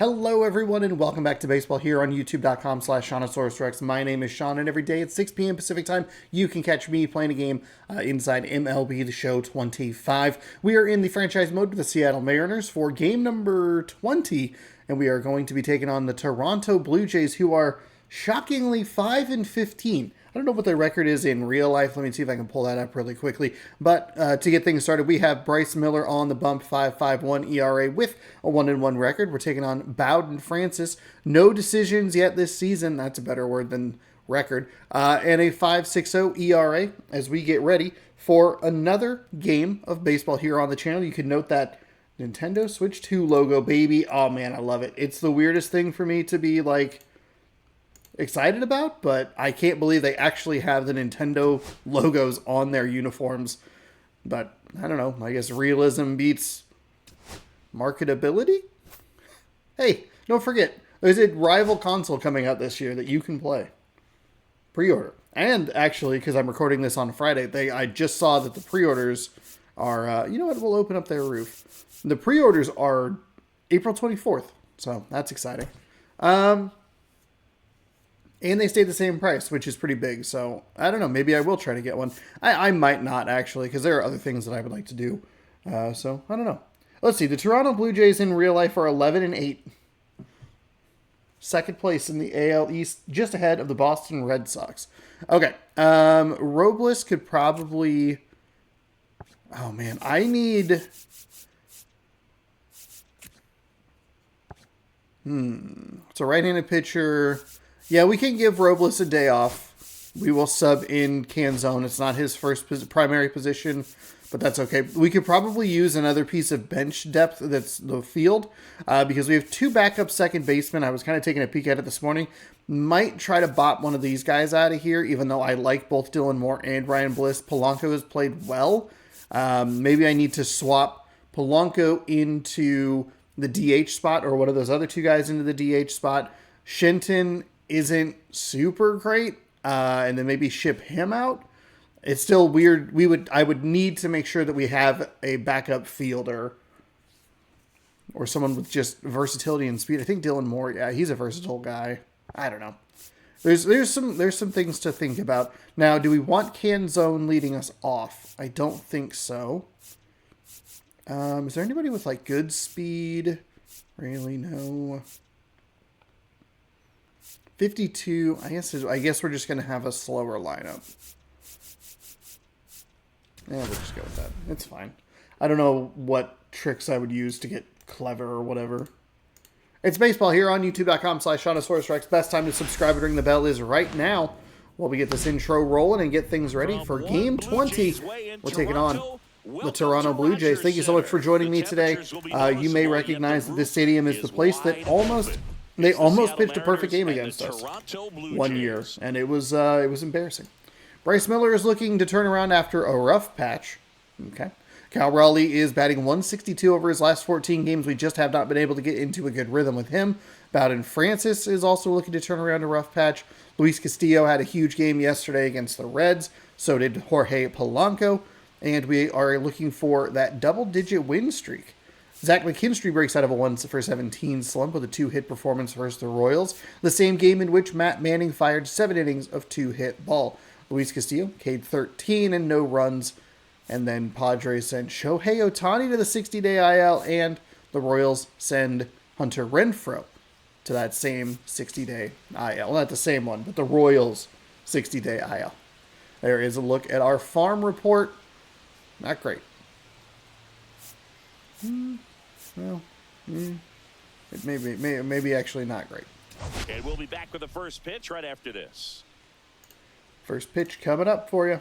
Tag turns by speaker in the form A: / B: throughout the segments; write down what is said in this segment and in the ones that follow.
A: Hello everyone and welcome back to baseball here on youtube.com/SeanOsaurusRex. My name is Sean and every day at 6 p.m. Pacific time you can catch me playing a game inside MLB The Show 25. We are in the franchise mode with the Seattle Mariners for game number 20 and we are going to be taking on the Toronto Blue Jays, who are shockingly 5-15. I don't know what their record is in real life. Let me see if I can pull that up really quickly. But to get things started, we have Bryce Miller on the bump, 5.51 ERA with a 1-1 record. We're taking on Bowden Francis. No decisions yet this season. That's a better word than record. And a 5.60 ERA as we get ready for another game of baseball here on the channel. You can note that Nintendo Switch 2 logo, baby. Oh, man, I love it. It's the weirdest thing for me to be like excited about, but I can't believe they actually have the Nintendo logos on their uniforms. But I don't know, I guess realism beats marketability. Hey, don't forget, there's a rival console coming out this year that you can play. Pre-order. And actually, because I'm recording this on Friday, I just saw that the pre-orders are, you know what, we'll open up their roof. The pre-orders are April 24th, so that's exciting. And they stay the same price, which is pretty big. So, I don't know. Maybe I will try to get one. I might not, actually, because there are other things that I would like to do. So, I don't know. Let's see. The Toronto Blue Jays in real life are 11-8. Second place in the AL East, just ahead of the Boston Red Sox. Okay. Robles could probably... Oh, man. I need... It's a right-handed pitcher... Yeah, we can give Robles a day off. We will sub in Canzone. It's not his first primary position, but that's okay. We could probably use another piece of bench depth that's the field because we have two backup second basemen. I was kind of taking a peek at it this morning. Might try to bop one of these guys out of here, even though I like both Dylan Moore and Ryan Bliss. Polanco has played well. Maybe I need to swap Polanco into the DH spot or one of those other two guys into the DH spot. Shenton isn't super great, and then maybe ship him out. It's still weird. I would need to make sure that we have a backup fielder or someone with just versatility and speed. I think Dylan Moore, yeah, he's a versatile guy. I don't know. There's some things to think about. Now, do we want Canzone leading us off? I don't think so. Is there anybody with like good speed? Really, no. 52, I guess we're just going to have a slower lineup. Yeah, we'll just go with that. It's fine. I don't know what tricks I would use to get clever or whatever. It's baseball here on youtube.com/SeanOsaurusRex. Best time to subscribe and ring the bell is right now while we get this intro rolling and get things ready for Game 20. We're taking on the Toronto Blue Jays. Thank you so much for joining me today. You may recognize that this stadium is the place that they almost pitched a perfect game against us 1 year, and it was embarrassing. Bryce Miller is looking to turn around after a rough patch. Okay. Nuke Raley is batting 162 over his last 14 games. We just have not been able to get into a good rhythm with him. Bowden Francis is also looking to turn around a rough patch. Luis Castillo had a huge game yesterday against the Reds. So did Jorge Polanco. And we are looking for that double-digit win streak. Zach McKinstry breaks out of a 1-for-17 slump with a 2-hit performance versus the Royals, the same game in which Matt Manning fired 7 innings of 2-hit ball. Luis Castillo, K'd 13 and no runs, and then Padres sent Shohei Ohtani to the 60-day IL, and the Royals send Hunter Renfroe to that same 60-day IL. Well, not the same one, but the Royals 60-day IL. There is a look at our farm report. Not great. Well, maybe actually not great.
B: And we'll be back with the first pitch right after this.
A: First pitch coming up for you.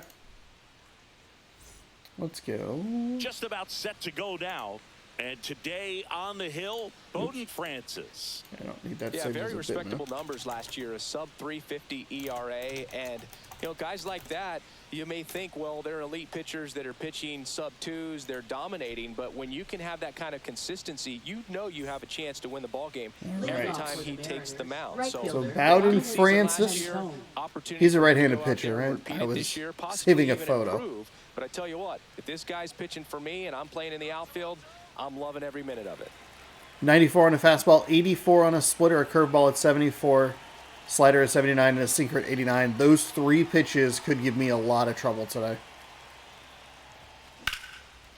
A: Let's go.
B: Just about set to go now. And today on the hill, Bowden Francis.
A: I don't need that.
C: Yeah, very respectable numbers last year. A sub-350 ERA. And, you know, guys like that, you may think, well, they're elite pitchers that are pitching sub-2s. They're dominating. But when you can have that kind of consistency, you know you have a chance to win the ball game every time he takes the mound.
A: So Bowden Francis, he's a right-handed pitcher, right? I was saving a photo.
C: But I tell you what, if this guy's pitching for me and I'm playing in the outfield, I'm loving every minute of it.
A: 94 on a fastball, 84 on a splitter, a curveball at 74, slider at 79, and a sinker at 89. Those 3 pitches could give me a lot of trouble today.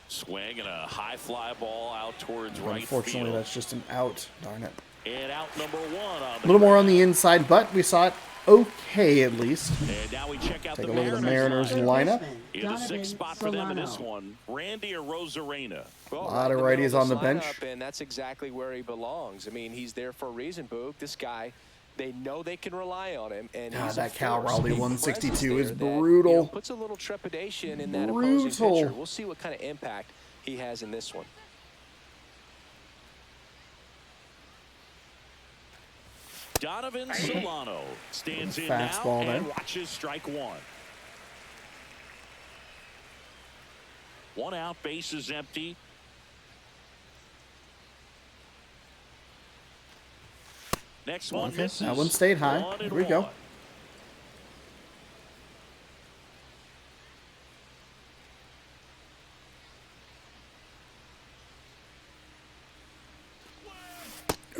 B: Swing and a high fly ball out towards right
A: Unfortunately,
B: field.
A: that's just an out. Darn it.
B: And out number 1 on
A: A little more on the inside, but we saw it okay at least.
B: And now we check out
A: Take
B: the
A: a look at the
B: Mariners
A: lineup.
B: in the 6th spot for them in this one. Randy Arozarena.
C: Well,
A: A lot of
C: right in the
A: righties
C: middle
A: on the
C: of
A: bench.
C: lineup, and that's exactly where he belongs. I mean, he's there for a reason, Boog. This guy, they know they can rely on him. And
A: God,
C: he's
A: that
C: a
A: Cal
C: force,
A: Raleigh
C: a
A: 162
C: presence
A: is
C: there that,
A: brutal.
C: you know, puts a little trepidation in that opposing
A: Brutal.
C: pitcher. We'll see what kind of impact he has in this one.
B: Donovan Solano stands in
A: Fastball
B: now and
A: there.
B: watches strike 1. 1 out, base is empty. Next one
A: Okay,
B: misses.
A: that one stayed high.
B: 1 and
A: Here we go.
B: 1.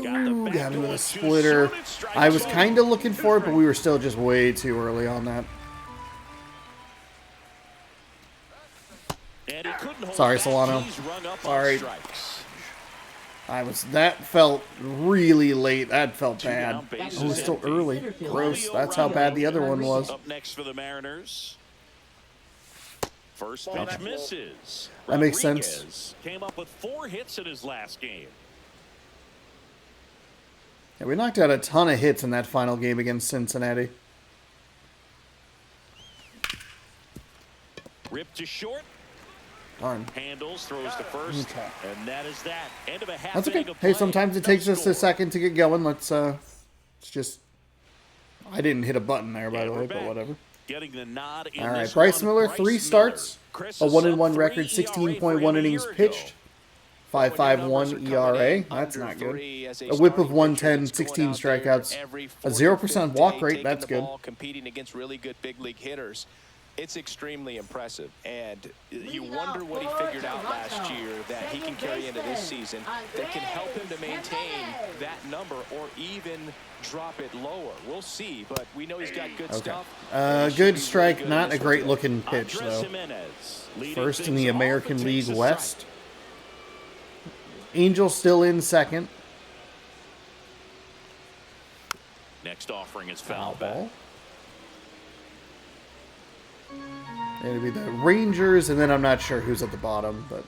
A: Ooh, got him with a splitter. I was kind of looking for it, but we were still just way too early on that.
B: And he couldn't hold
A: Sorry,
B: back.
A: Solano.
B: He's rung up on
A: Sorry.
B: strikes.
A: That felt really late. That felt
B: 2
A: bad.
B: down, base
A: Oh,
B: is
A: it's still
B: empty.
A: early. Gross. That's how bad the other one was.
B: Up next for the Mariners. First pitch misses.
A: That makes sense.
B: Rodriguez came up with 4 hits in his last game.
A: Yeah, we knocked out a ton of hits in that final game against Cincinnati.
B: Ripped to short.
A: Darn.
B: Handles, throws to first.
A: Okay.
B: And that is that. End of a half
A: That's okay.
B: inning of
A: Hey,
B: play.
A: sometimes it
B: No
A: takes us a
B: score.
A: second to get going. Let's just... I didn't hit a button there, by
B: And
A: the
B: we're
A: way, but
B: back.
A: whatever.
B: Getting the nod in
A: All right,
B: this
A: Bryce
B: one.
A: Miller,
B: Bryce
A: 3 starts,
B: Chris,
A: a 1-1
B: sub-3
A: record,
B: ERA
A: 16.1
B: for him a
A: innings
B: year ago.
A: pitched, 5.51 ERA. That's not good. A whip of 110, 16 strikeouts, a 0% walk rate. That's good.
C: Competing against really good big league hitters. It's extremely impressive, and you wonder what he figured out last year that he can carry into this season that can help him to maintain that number or even drop it lower. We'll see, but we know he's got good stuff.
A: Good strike, not a great looking pitch,
B: Andres
A: though.
B: Jimenez leading
A: First in
B: things
A: the
B: off
A: American
B: and
A: League
B: takes a
A: West.
B: strike.
A: Angel still in second.
B: Next offering is foul
A: Foul
B: back.
A: ball. It'll be the Rangers, and then I'm not sure who's at the bottom, but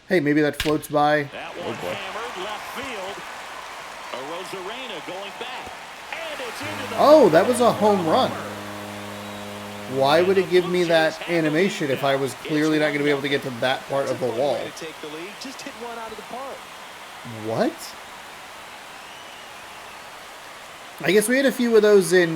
A: hey, maybe that floats by.
B: That
A: Oh
B: one
A: boy.
B: hammered left field. Arozarena going back. And it's into the
A: Oh, that was a home run. Why would it give me that animation if I was clearly not going to be able to get to that part of the wall?
C: To take the lead, just hit one out of the park.
A: What? I guess we had a few of those in,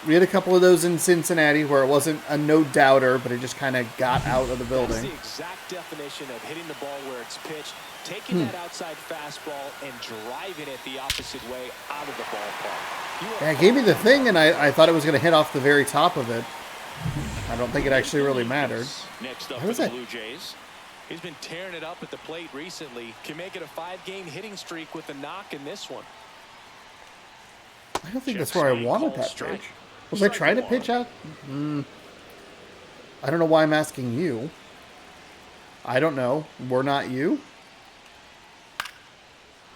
A: we had a couple of those in Cincinnati where it wasn't a no-doubter, but it just kind of got out of the
C: That's
A: building.
C: the exact definition of hitting the ball where it's pitched, taking that outside fastball and driving it the opposite way out of the ballpark.
A: Yeah, it gave me the thing, and I thought it was going to hit off the very top of it. I don't think it actually really mattered.
B: Next up
A: How
B: for
A: was
B: the
A: that?
B: Blue Jays.
C: He's been tearing it up at the plate recently. Can make it a 5-game hitting streak with a knock in this one.
A: I don't think
B: Check
A: that's where I
B: swing,
A: wanted
B: call
A: that
B: strike.
A: pitch. Was I trying to pitch out? I don't know why I'm asking you. I don't know. We're not you?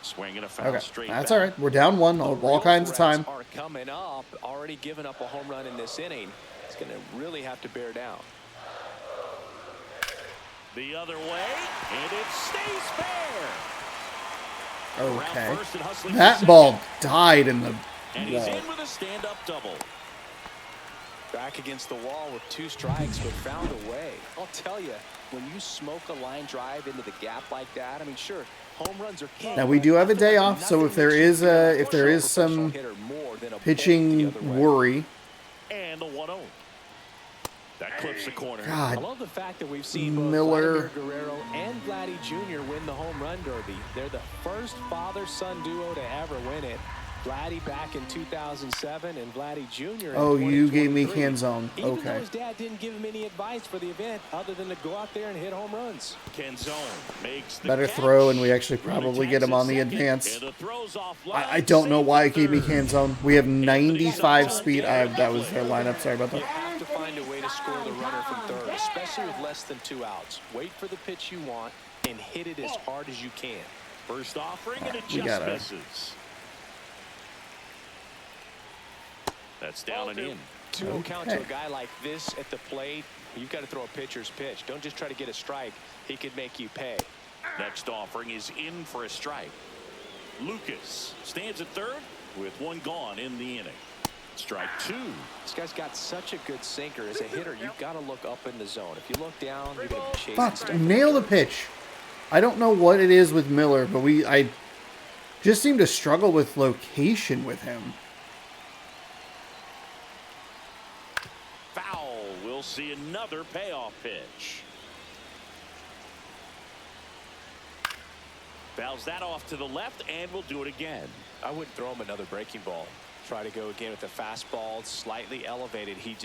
B: Swinging a foul
A: Okay,
B: straight
A: that's
B: back.
A: all right. We're down one all kinds of time.
C: Are coming up, already giving up a home run in this inning. It's going to really have to bear down.
B: The other way, and it stays fair.
A: Okay.
B: Around first and hustling
A: That
B: for
A: ball
B: second.
A: died in the
B: And he's
A: wall.
B: in with a stand-up double.
C: Back against the wall with 2 strikes, but found a way. I'll tell you, when you smoke a line drive into the gap like that, I mean, sure, home runs are king.
A: Now we do have a
C: I feel
A: day
C: like
A: off, so
C: nothing
A: if there
C: makes
A: is
C: you feel
A: a
C: like
A: if there is
C: push a professional
A: some
C: hitter more than a bolt the
A: pitching
C: other way.
A: worry,
B: And the 1-0. That clips the corner.
C: I
A: God,
C: love the fact that we've seen both
A: Miller.
C: Vladimir Guerrero and Vladdy Jr. win the home run derby. They're the first father-son duo to ever win it. Vladdy back in 2007 and Vladdy Jr. in
A: Oh, you gave me
C: 2023.
A: Canzone.
C: Even though
A: Okay.
C: his dad didn't give him any advice for the event other than to go out there and hit home runs.
B: Canzone makes the
A: Better
B: catch.
A: throw, and we actually probably get him on the advance. I don't know why it gave me Canzone. We have 95 speed. That was their lineup. Sorry about
C: You
A: that.
C: have to find a way to score the runner from third, especially with less than 2 outs. Wait for the pitch you want and hit it as hard as you can.
B: First offering, and it
A: we
B: just
A: got it.
B: misses. That's down and in.
C: 2-0 count to a guy like this at the plate. You've got to throw a pitcher's pitch. Don't just try to get a strike. He could make you pay.
B: Next offering is in for a strike. Lucas stands at third with one gone in the inning. Strike 2.
C: This guy's got such a good sinker. As a hitter, you've got to look up in the zone. If you look down, you're going to be chasing
A: Fuck,
C: stuff.
A: nail the pitch. I don't know what it is with Miller, but I just seem to struggle with location with him.
B: Foul. We'll see another payoff pitch. Fouls that off to the left, and we'll do it again.
C: I wouldn't throw him another breaking ball. Try to go again with the fastball, slightly elevated. He's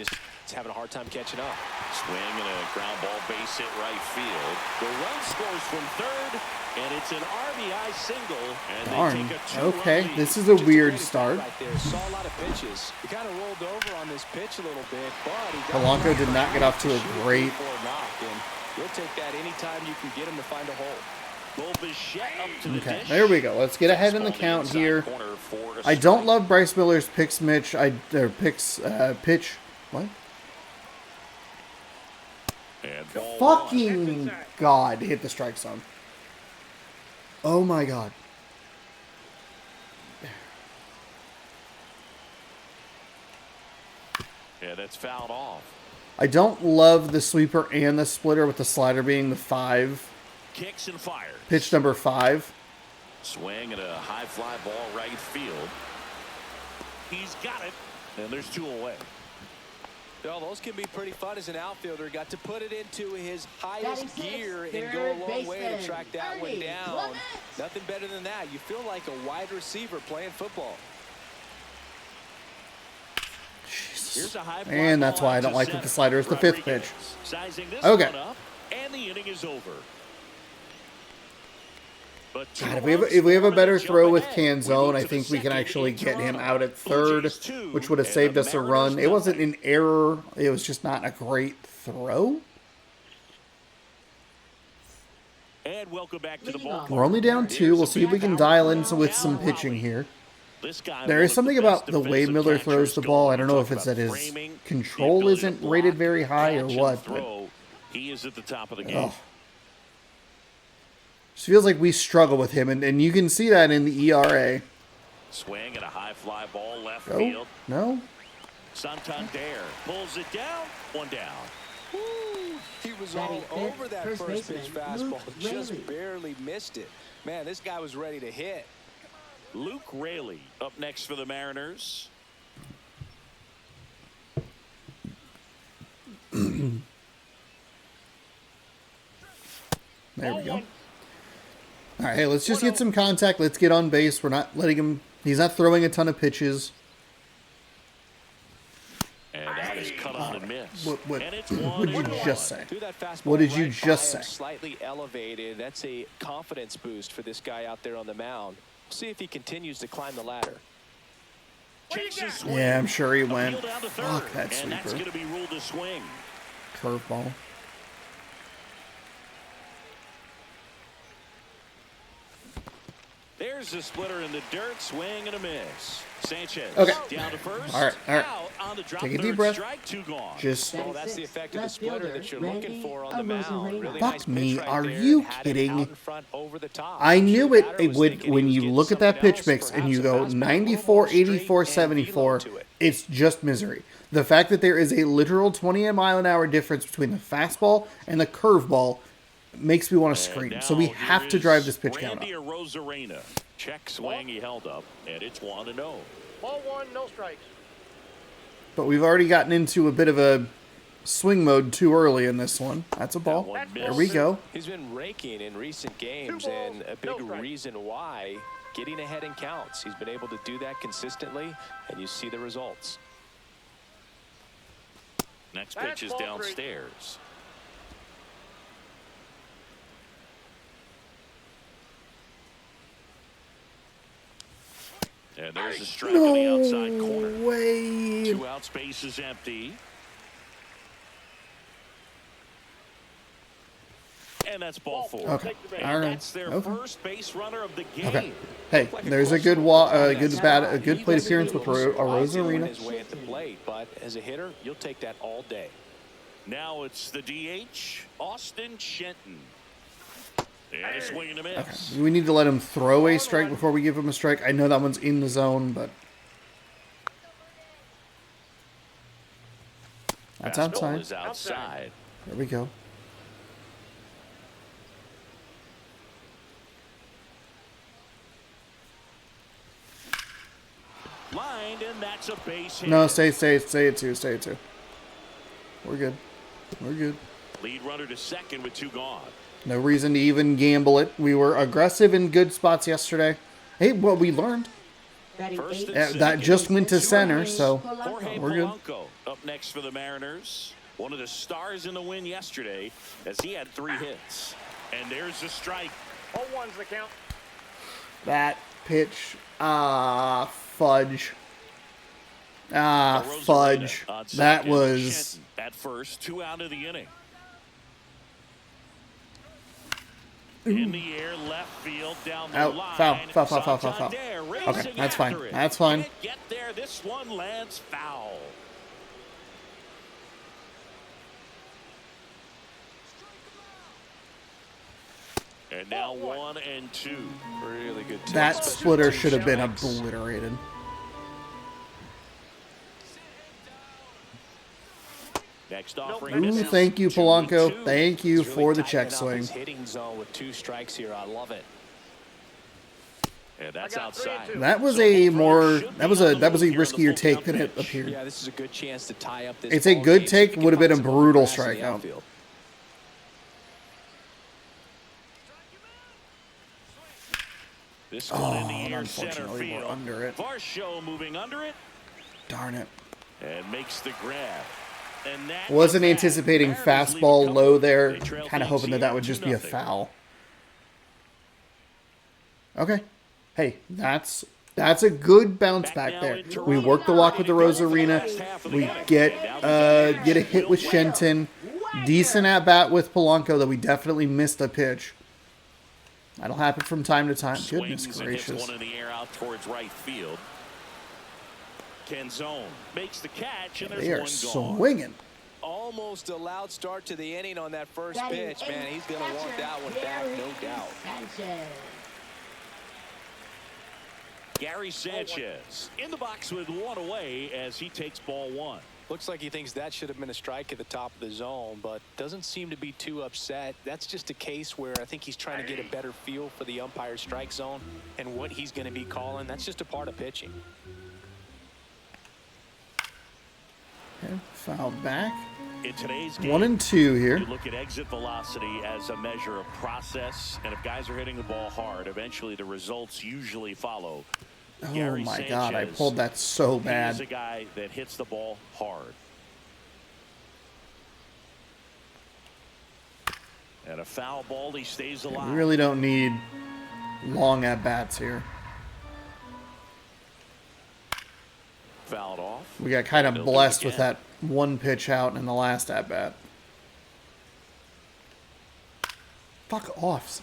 C: having a hard time catching up.
B: Swing and a ground ball base hit right field. The run scores from third, and it's an RBI single. And
A: Darn.
B: they take a 2-run
A: Okay,
B: lead.
A: this is a weird
C: Just
A: start.
C: right there. Saw a lot of pitches. He kind of rolled over on this pitch a little bit, but he got
A: Polanco did not get off to a great.
C: for a knock, and you'll take that anytime you can get him to find a hole.
A: Okay, there we go. Let's get ahead in the count here. I don't love Bryce Miller's pitch. What? Fucking God! Hit the strike zone. Oh my God.
B: Yeah, that's fouled off.
A: I don't love the sweeper and the splitter, with the slider being the 5.
B: Kicks and fires.
A: Pitch number 5.
B: Swing and a high fly ball right field. He's got it, and there's 2 away.
C: Well, those can be pretty fun as an outfielder. Got to put it into his highest gear and go a long way to track that one down. Nothing better than that. You feel like a wide receiver playing football.
B: Here's a high fly
A: And that's
B: ball
A: why I
B: out
A: don't
B: to
A: like that the
B: center.
A: slider is the 5th pitch.
B: Rodriguez sizing this
A: Okay.
B: one up, and the inning is over. But
A: God, if we have a better throw with Canzone, I think we can actually get him out at third, which would have saved us a run. It wasn't an error. It was just not a great throw.
B: And welcome back to the ball.
A: We're only down 2. We'll see if we can dial in with some pitching here. There is something about the way Miller throws the ball. I don't know if it's that his control isn't rated very high or what, but
B: he is at the top of the game.
A: Just feels like we struggle with him, and you can see that in the ERA.
B: Swing and a high fly ball left
A: Oh,
B: field.
A: no?
B: Santander pulls it down. 1 down.
C: Woo! He was all over that first pitch fastball. Just barely missed it. Man, this guy was ready to hit.
B: Nuke Raley up next for the Mariners.
A: There we go. All right, hey, let's just get some contact. Let's get on base. We're not letting him. He's not throwing a ton of pitches.
B: And that is cut on and miss.
A: What
B: And it's
A: did you
B: 1-1.
A: just say?
C: Threw that fastball
A: What did you
C: right
A: just
C: by him,
A: say?
C: Slightly elevated. That's a confidence boost for this guy out there on the mound. See if he continues to climb the ladder.
A: Yeah, I'm sure he went.
B: Appeal down to third,
A: Fuck that
B: and that's going
A: sweeper.
B: to be ruled a swing.
A: Curveball.
B: There's the splitter in the dirt. Swing and a miss. Sanchez
A: Okay.
B: down to first.
A: All right.
B: Out on the drop.
A: Take a
B: third
A: deep breath.
B: Strike, 2 gone.
A: Just
C: Well, that's the effect of the splitter that you're looking for on the mound. Really
A: Fuck
C: nice
A: me,
C: pitch right
A: are
C: there.
A: you
C: Had it
A: kidding?
C: out in front over the top.
A: I knew
C: Sure,
A: it,
C: batter
A: it
C: was
A: would
C: thinking he
A: when
C: was
A: you
C: getting
A: look at that
C: something
A: pitch
C: else,
A: mix and you
C: perhaps
A: go
C: a fastball, a little
A: 94,
C: more straight
A: 84,
C: and
A: 74.
C: velo to it.
A: It's just misery. The fact that there is a literal 20-mile-an-hour difference between the fastball and the curveball makes me want to scream. So we have to drive this pitch count up.
B: Randy Arozarena. Check swing he held up, and it's 1-0.
D: Ball 1, no strikes.
A: But we've already gotten into a bit of a swing mode too early in this one. That's a ball.
B: one
A: There we go.
C: He's been raking in recent games,
D: balls,
C: and a
D: no
C: big
D: strikes.
C: reason why getting ahead in counts. He's been able to do that consistently, and you see the results.
B: Next pitch is downstairs. And there's a strike on the outside corner.
A: No way.
B: 2 out, space is empty. And that's ball 4.
A: Okay. All right.
B: That's their first base runner of the game.
A: Okay. Hey, there's a good good plate appearance with Rosarina.
C: His way at the plate, but as a hitter, you'll take that all day.
B: Now it's the DH, Austin Shenton. And a swing and a miss.
A: Okay. We need to let him throw a strike before we give him a strike. I know that one's in the zone, but that's outside.
B: Is outside.
A: There we go.
B: Lined, and that's a base hit.
A: No, stay it too. We're good. We're good.
B: Lead runner to second with 2 gone.
A: No reason to even gamble it. We were aggressive in good spots yesterday. Hey, well, we learned. That just went to center, so we're good.
B: Polanco up next for the Mariners. One of the stars in the win yesterday as he had 3 hits. And there's the strike.
D: 0-1's the count.
A: That pitch, fudge. Fudge. That was...
B: At first, 2 out of the inning. In the air, left field, down the line.
A: Foul. Okay, that's fine. That's fine.
B: Can't get there. This one lands foul. And now 1 and 2.
C: Really good.
A: That splitter should have been obliterated.
B: Next offering.
A: Ooh, thank you, Polanco. Thank you for the check swing.
C: Hitting zone with 2 strikes here. I love it.
B: Yeah, that's outside.
A: That was a riskier take than it appeared.
C: Yeah, this is a good chance to tie up this.
A: It's a good take. Would have been a brutal strikeout.
B: This one in the air, center
A: unfortunately, we're
B: field.
A: under it.
B: Varsho moving under it
A: Darn it.
B: and makes the grab. And that
A: Wasn't
B: is
A: anticipating
B: that. Mariners
A: fastball
B: leave it
A: low
B: comfortable.
A: there.
B: They trail
A: Kind of
B: things
A: hoping that
B: here
A: would just be a
B: 2-0.
A: foul. Okay. Hey, that's a good bounce back there. We work the walk with the Rosarina. We get a hit with Shenton. Decent at bat with Polanco, though we definitely missed a pitch. That'll happen from time to time. Goodness
B: Swings and hits
A: gracious.
B: one in the air out towards right field. Canzone makes the catch, and
A: They
B: there's
A: are
B: one gone.
A: swinging.
C: Almost a loud start to the inning on that first pitch. Man, he's going to want that one back, no doubt.
B: Gary Sanchez in the box with 1 away as he takes ball 1.
C: Looks like he thinks that should have been a strike at the top of the zone, but doesn't seem to be too upset. That's just a case where I think he's trying to get a better feel for the umpire's strike zone and what he's going to be calling. That's just a part of pitching.
A: Okay, fouled back.
B: In today's game,
A: 1 and 2 here.
B: you look at exit velocity as a measure of process, and if guys are hitting the ball hard, eventually the results usually follow.
A: Oh
B: Gary
A: my God, I
B: Sanchez,
A: pulled that so
B: He
A: bad.
B: is a guy that hits the ball hard. And a foul ball, he stays alive.
A: We really don't need long at-bats here.
B: Fouled off.
A: We got kind of
B: They'll do it
A: blessed with
B: again.
A: that 1 pitch out in the last at-bat. Fuck off.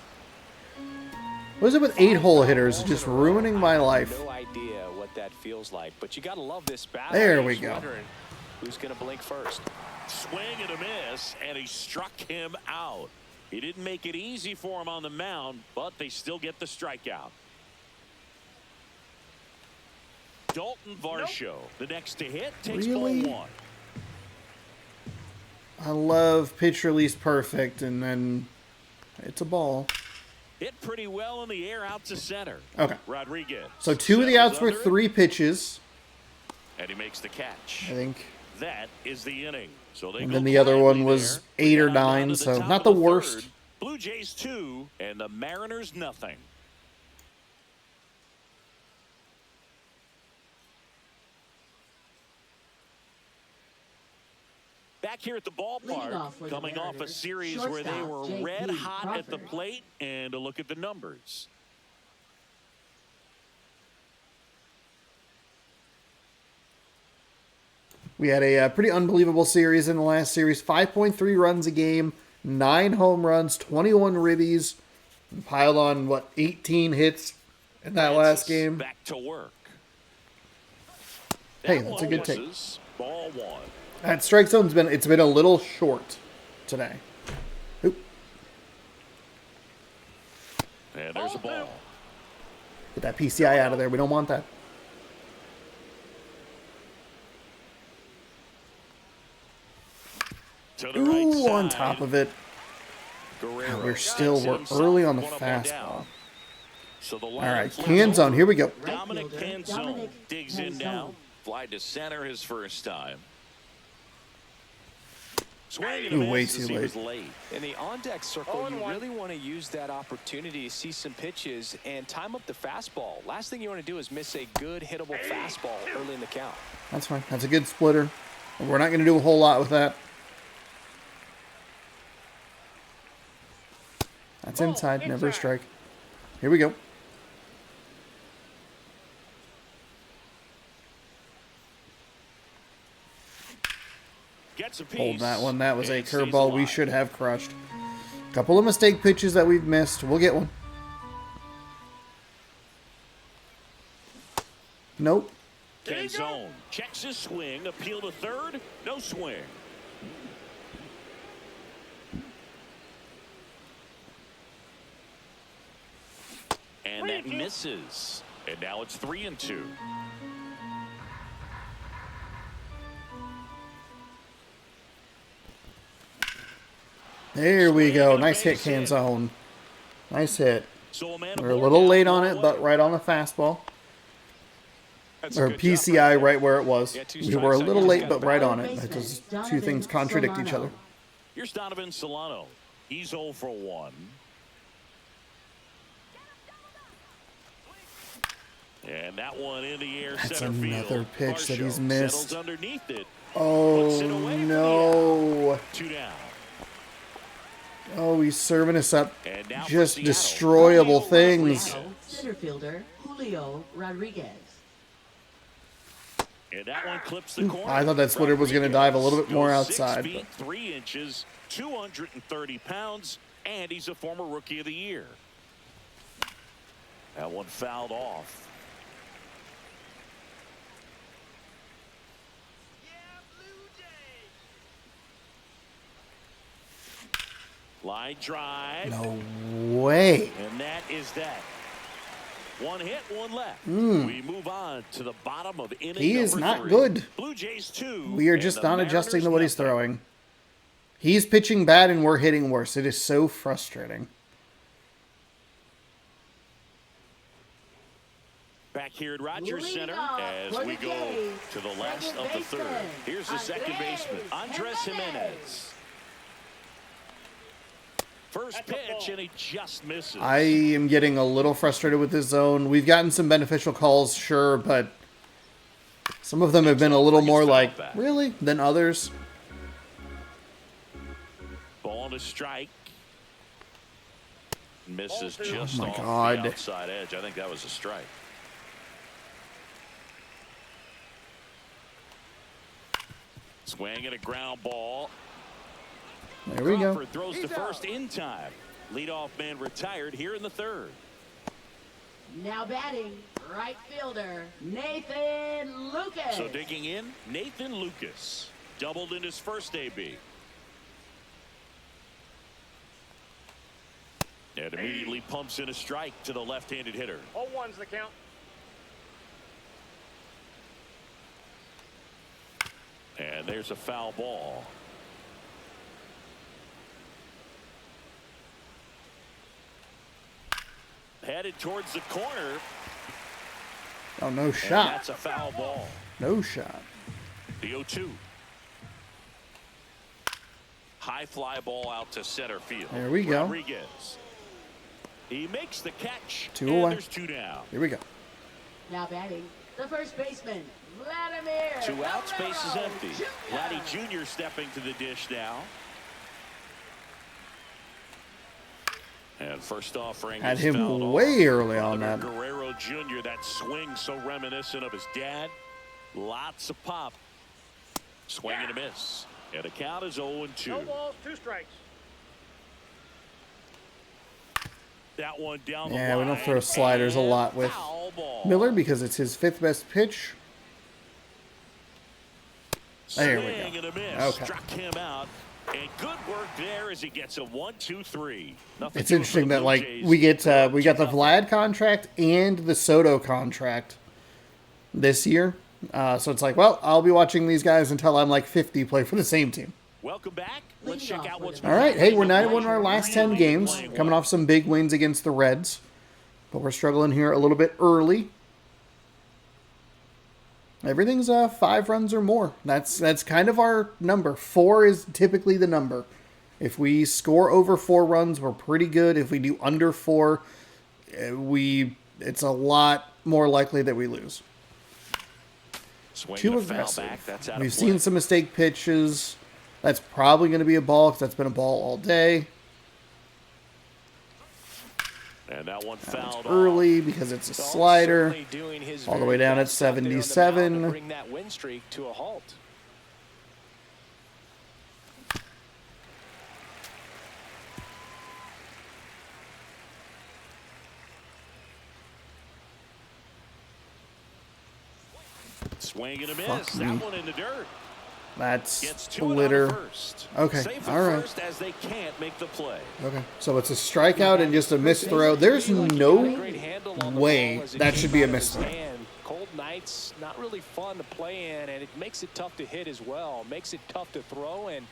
A: What is it with 8-hole hitters just ruining my life?
C: No idea what that feels like, but you got to love this battle.
A: There we
C: He's
A: go.
C: wondering who's going to blink first.
B: Swing and a miss, and he struck him out. He didn't make it easy for him on the mound, but they still get the strikeout. Dalton Varsho, the next to hit, takes
A: Really?
B: ball 1.
A: I love pitch release perfect, and then it's a ball.
B: Hit pretty well in the air out to center.
A: Okay.
B: Rodriguez.
A: So 2 of the
B: settles
A: outs were
B: under it,
A: 3 pitches,
B: and he makes the catch.
A: I think.
B: That is the inning. So they
A: And
B: go
A: then the other one
B: quietly
A: was
B: there.
A: 8 or
B: Down to
A: 9,
B: the
A: so
B: top
A: not
B: of
A: the
B: third.
A: worst.
B: Blue Jays 2 and the Mariners nothing. Back here at the ballpark, coming off a series where they were red hot at the plate, and a look at the numbers.
A: We had a pretty unbelievable series in the last series. 5.3 runs a game, 9 home runs, 21 ribbies, and piled on, what, 18 hits in that last game.
B: Back to work.
A: Hey, that's a good take.
B: Ball one.
A: That strike zone's been a little short today. Oop.
B: And there's a ball.
A: Get that PCI out of there. We don't want that.
B: To the right side.
A: On top of it.
B: Guerrero
A: We're early on the fastball.
B: So the
A: All right, Canzone, here we go.
B: Dominic Canzone digs in now. Fly to center his first time. Swing
A: Way too
B: late.
C: In the on-deck circle, you really want to use that opportunity to see some pitches and time up the fastball. Last thing you want to do is miss a good hittable fastball early in the count.
A: That's fine. That's a good splitter. We're not going to do a whole lot with that. That's inside. Never a strike. Here we go. Hold that one. That was a curveball we should have crushed. Couple of mistake pitches that we've missed. We'll get one. Nope.
B: Canzone checks his swing. Appeal to third. No swing. And that misses. And now it's 3-2.
A: There we go. Nice hit, Canzone. Nice hit. We're a little late on it, but right on the fastball. Or PCI right where it was. We were a little late, but right on it. Because two things contradict each other.
B: Here's Donovan Solano. He's 0 for 1. And that one in the air.
A: That's
B: center field.
A: another pitch that he's missed.
B: Underneath it.
A: Oh, no.
B: 2 down.
A: Oh, he's serving us up just destroyable things.
E: Center fielder Julio Rodriguez.
B: And that one clips the corner.
A: I thought that splitter was going to dive a little bit more outside.
B: 6 feet, 3 inches, 230 pounds, and he's a former Rookie of the Year. That one fouled off. Line drive.
A: No way.
B: And that is that. One hit, one left. We move on to the bottom of inning
A: He is
B: number
A: not
B: 3.
A: good.
B: Blue Jays 2.
A: We are just not adjusting to what he's throwing. He's pitching bad and we're hitting worse. It is so frustrating.
B: Back here at Rogers Center as we go to the last of the third. Here's the second baseman, Andres Jimenez. First pitch, and he just misses.
A: I am getting a little frustrated with this zone. We've gotten some beneficial calls, sure, but some of them have been a little more like, really, than others.
B: Ball to strike. Misses just off the outside edge. I think that was a strike. Swing and a ground ball.
A: There we go.
B: Crawford throws to first in time. Leadoff man retired here in the third.
E: Now batting, right fielder Nathan Lucas.
B: So digging in, Nathan Lucas. Doubled in his first AB. And immediately pumps in a strike to the left-handed hitter.
D: 0-1's the count.
B: And there's a foul ball. Headed towards the corner.
A: Oh, no shot.
B: And that's a foul ball.
A: No shot.
B: The 0-2. High fly ball out to center field.
A: There we go.
B: Rodriguez. He makes the catch.
A: 2 away.
B: There's 2 down.
A: Here we go.
E: Now batting, The first baseman, Vladimir.
B: 2 outs, base is
E: Guerrero
B: empty.
E: Jr.
B: Vladdy Jr. stepping to the dish now. And first offering
A: Had
B: is
A: him
B: fouled off.
A: way early on
B: Vladimir
A: that.
B: Guerrero Jr., that swing so reminiscent of his dad. Lots of pop. Swing and a miss. And the count is 0-2.
D: No balls, 2 strikes.
B: That one down the
A: Yeah, we don't
B: line,
A: throw sliders a
B: and
A: lot with
B: foul ball.
A: Miller because it's his 5th best pitch. There we
B: Swing
A: go.
B: and a miss.
A: Okay.
B: Struck him out. And good work there as he gets a 1-2-3. Nothing
A: It's
B: doing
A: interesting
B: for the
A: that
B: Blue
A: like
B: Jays.
A: we got the Vlad contract and the Soto contract this year. So it's like, well, I'll be watching these guys until I'm like 50 play for the same team.
B: Welcome back. Let's check out what's
A: All right, hey, we're 9-1 in our last 10
B: Really
A: games,
B: playing
A: coming
B: well.
A: off some big wins against the Reds, but we're struggling here a little bit early. Everything's 5 runs or more. That's kind of our number. 4 is typically the number. If we score over 4 runs, we're pretty good. If we do under 4, it's a lot more likely that we lose.
B: Swing
A: Too
B: and a foul
A: aggressive.
B: back. That's out of
A: We've
B: play.
A: seen some mistake pitches. That's probably going to be a ball because that's been a ball all day.
B: And that one
A: It's
B: fouled
A: early because it's a
C: Dahl
A: slider.
C: certainly doing his
A: all the
C: very
A: way down at
C: best out there on the mound to
A: 77.
C: Bring that win streak to a halt.
B: Swing and a miss.
A: Fuck me.
B: That one in the dirt.
A: That's
B: Gets
A: a
B: 2 out of
A: litter.
B: first.
A: Okay,
B: Safe
A: all
B: at
A: right.
B: first as they can't make the play.
A: Okay, so it's a strikeout and just a missed throw. There's no
C: Great handle on the
A: way
C: ball as it
A: that
C: came
A: should be a
C: out of
A: missed
C: his
A: throw.
C: hand. Cold nights, not really fun to play in, and it makes it tough to hit as well. Makes it tough to throw, and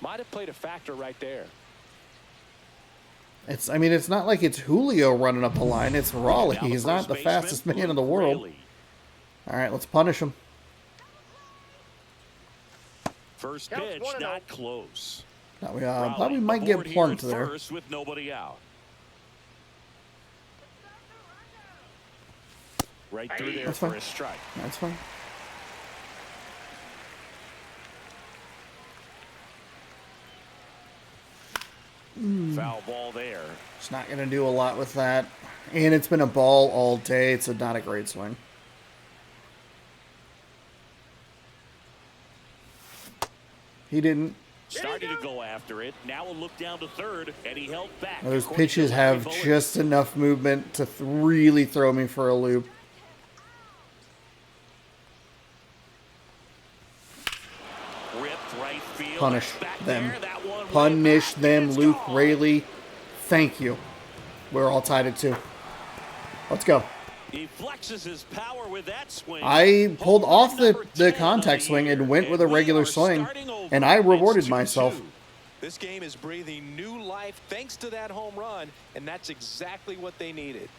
C: might have played a factor right there.
A: I mean, it's not like it's Julio running up the line. It's Raleigh.
B: Now the
A: He's not
B: first
A: the
B: baseman,
A: fastest man in the
B: Nuke
A: world.
B: Raley.
A: All right, let's punish him.
B: First
D: Counts
B: pitch,
D: 1-0.
B: not close.
A: Thought we
B: Raleigh
A: might
B: aboard
A: get
B: here
A: plunked
B: at
A: there.
B: first with nobody out. Right through there
A: That's
B: for
A: fine.
B: a strike.
A: That's fine.
B: Foul ball there.
A: It's not going to do a lot with that. And it's been a ball all day. It's not a great swing. He didn't.
B: Starting to go after it. Now a look down to third, and he held back.
A: Those
B: according to
A: pitches
B: Larry
A: have
B: Bowen.
A: just enough movement to really throw me for a loop.
B: Ripped right field.
A: Punish
B: Back
A: them.
B: there, that one way
A: Punish
B: back,
A: them,
B: it's
A: Luke
B: gone.
A: Raley. Thank you. We're all tied at 2. Let's go.
B: He flexes his power with that swing.
A: I pulled
B: Home
A: off
B: run
A: the
B: number 10
A: contact
B: of
A: swing
B: year,
A: and went with a
B: we
A: regular
B: are
A: swing,
B: starting over.
A: and I rewarded
B: It's 2-2.
A: myself.
C: This game is breathing new life thanks to that home run, and that's exactly what they needed.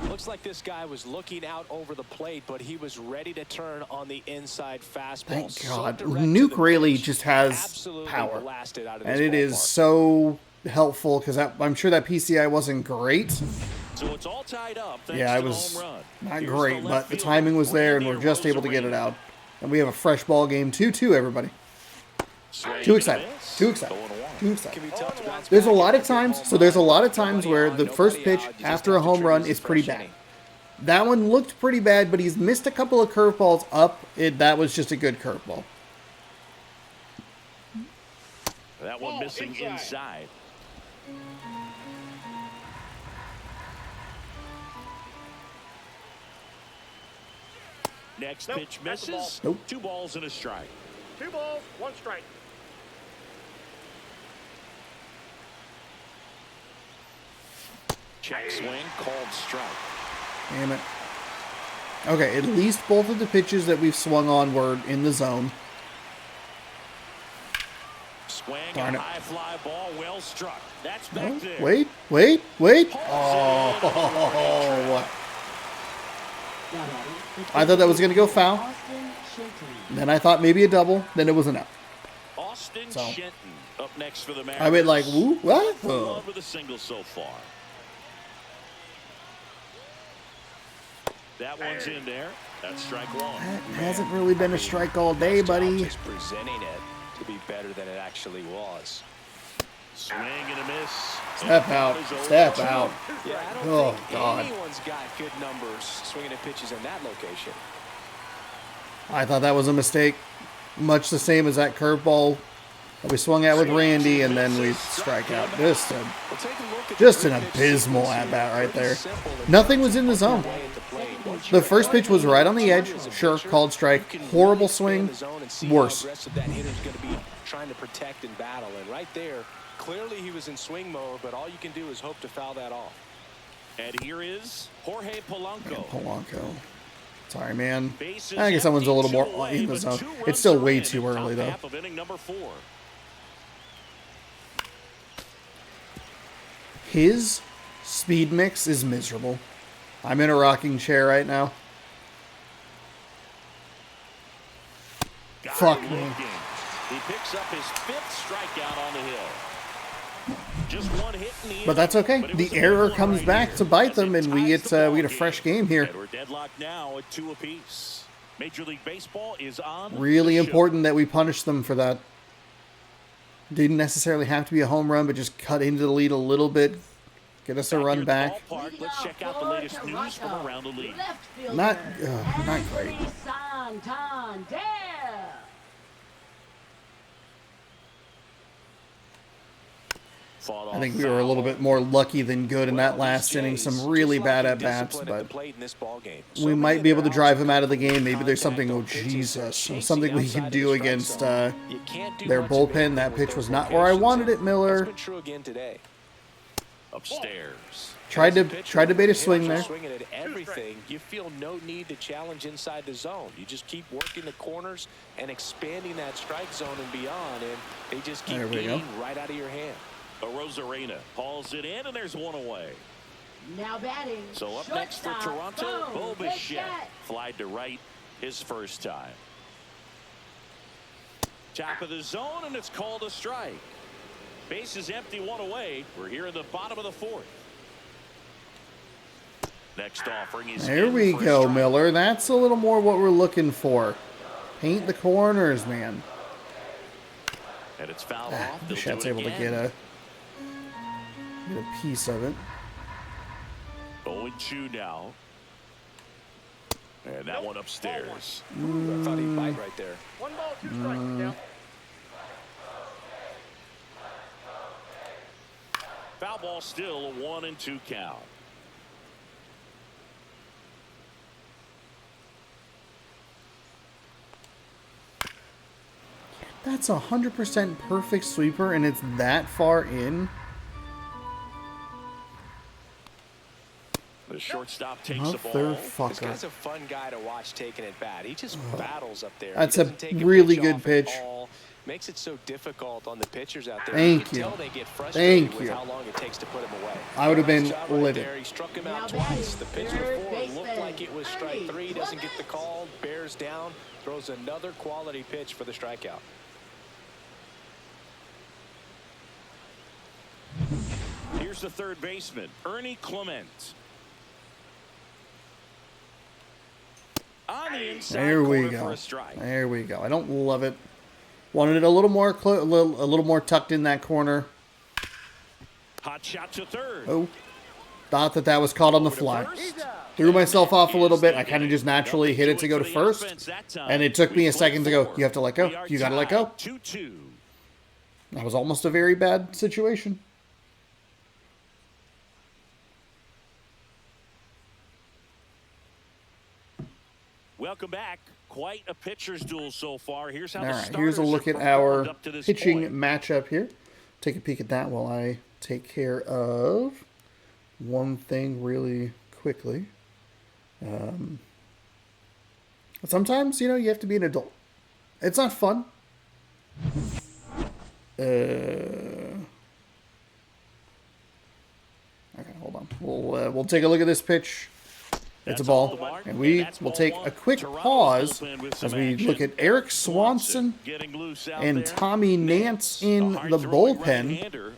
C: Looks like this guy was looking out over the plate, but he was ready to turn on the inside fastball.
A: Thank
C: So
A: God.
C: direct to
A: Nuke
C: the
A: Raley
C: pitch.
A: just has
C: Absolutely
A: power.
C: blasted out of
A: And
C: this
A: it is
C: ballpark.
A: so helpful because I'm sure that PCI wasn't great.
B: So it's all tied up. Thanks
A: Yeah,
B: to
A: it
B: the
A: was
B: home run.
A: not
B: Here's
A: great,
B: the
A: but
B: left
A: the
B: fielder,
A: timing was there and we're
B: Randy
A: just able to get it
B: Rosarena.
A: out. And we have a fresh ball game. 2-2, everybody.
B: Swing
A: Too
B: and
A: excited.
B: miss.
A: Too excited.
B: 0-1.
A: Too excited.
C: Can be tough to bounce
A: There's a
C: back
A: lot of
C: after a
A: times,
C: home
A: so there's a
C: run.
A: lot of times
C: Nobody
A: where
C: out,
A: the first
C: nobody
A: pitch
C: out. You just
A: after
C: have
A: a
C: to
A: home
C: treat
A: run
C: it as
A: is
C: a
A: pretty
C: fresh
A: bad.
C: inning.
A: That one looked pretty bad, but he's missed a couple of curveballs up. That was just a good curveball.
B: That one
D: Ball
B: missing
D: inside.
B: inside. Next
D: Nope,
B: pitch
D: that's the ball.
B: misses.
A: Nope.
B: 2 balls and a strike.
D: 2 balls, 1 strike.
B: Check swing, called strike.
A: Damn it. Okay, at least both of the pitches that we've swung on were in the zone.
B: Swing,
A: Darn
B: a
A: it.
B: high fly ball, well struck. That's back there.
A: Wait. Oh. I thought that was going to go foul. Then I thought maybe a double. Then it was an out.
B: Austin
A: So.
B: Shenton up next for the Mariners.
A: I went like, woo, what?
B: One with a single so far. That one's in there. That's strike one.
A: That hasn't really been a strike all day, buddy.
C: Just presenting it to be better than it actually was.
B: Swing and a miss.
A: Step out. Step out.
C: Yeah, I don't
A: Oh,
C: think
A: God.
C: anyone's got good numbers swinging at pitches in that location.
A: I thought that was a mistake. Much the same as that curveball that we swung at with Randy, and then we strike out. Just an abysmal at-bat right there. Nothing was in the zone. The first pitch was right on the edge. Sure, called strike. Horrible swing. Worse.
C: Trying to protect and battle, and right there, clearly he was in swing mode, but all you can do is hope to foul that off.
B: And here is Jorge Polanco.
A: Polanco. Sorry, man. I guess someone's a little more in the zone. It's still way too early, though.
B: Half of inning number 4.
A: His speed mix is miserable. I'm in a rocking chair right now. Fuck me.
B: He picks up his 5th strikeout on the hill. Just one hit in the
A: But that's okay. The error comes back to bite them, and we get a fresh game here.
B: And we're deadlocked now at 2 apiece. Major League Baseball is on.
A: Really important that we punish them for that. Didn't necessarily have to be a home run, but just cut into the lead a little bit. Get us a run back.
B: Let's check out the latest news from around the league.
A: Not great. I think we were a little bit more lucky than good in that last inning. Some really bad at-bats, but we might be able to drive him out of the game. Maybe there's something, oh Jesus, something we can do against their bullpen. That pitch was not where I wanted it, Miller.
B: Upstairs.
A: Tried to bait a swing there.
C: Swinging at everything, you feel no need to challenge inside the zone. You just keep working the corners and expanding that strike zone and beyond, and they just keep eating right out of your hand.
B: Rosarena hauls it in, and there's one away.
E: Now batting.
B: So up next for Toronto, Bo Bichette. Flied to right his first time. Top of the zone, and it's called a strike. Base is empty, one away. We're here in the bottom of the 4th. Next offering is
A: there we go, Miller. That's a little more what we're looking for. Paint the corners, man.
B: And it's fouled off.
A: Bichette's able to get a piece of it.
B: 0-2 now. And that one upstairs.
C: I thought he'd bite right there.
D: 1 ball, 2 strikes. Count.
B: Foul ball still, a 1-2 count.
A: That's 100% perfect sweeper, and it's that far in.
B: The shortstop takes the ball.
C: This guy's a fun guy to watch taking it bat. He just battles up there.
A: That's a really good pitch.
C: Makes it so difficult on the pitchers out there.
A: Thank you.
C: They get frustrated
A: Thank
C: with
A: you.
C: how long it takes to put him away.
A: I would have been livid.
C: He struck him out twice. The pitch before looked like it was strike 3. Doesn't get the call. Bears down. Throws another quality pitch for the strikeout.
B: Here's the third baseman, Ernie Clement. On the inside
A: There we
B: corner for
A: go.
B: a strike.
A: There we go. I don't love it. Wanted it a little more a little more tucked in that corner.
B: Hot shot to third.
A: Oh, thought that was caught on the fly. Threw myself off a little bit. I kind of just naturally hit it to go to first, and it took me a second to go. You have to let go. You got to let go.
B: 2-2.
A: That was almost a very bad situation.
B: Welcome back. Quite a pitcher's duel so far. Here's how
A: All
B: the
A: right,
B: starters
A: here's a look
B: have
A: at our
B: performed up to this
A: pitching
B: point.
A: matchup here. Take a peek at that while I take care of one thing really quickly. Sometimes, you have to be an adult. It's not fun. Okay, hold on. We'll take a look at this pitch. It's a ball. And we will take a quick pause as we look at Eric Swanson and Tommy Nance in the bullpen.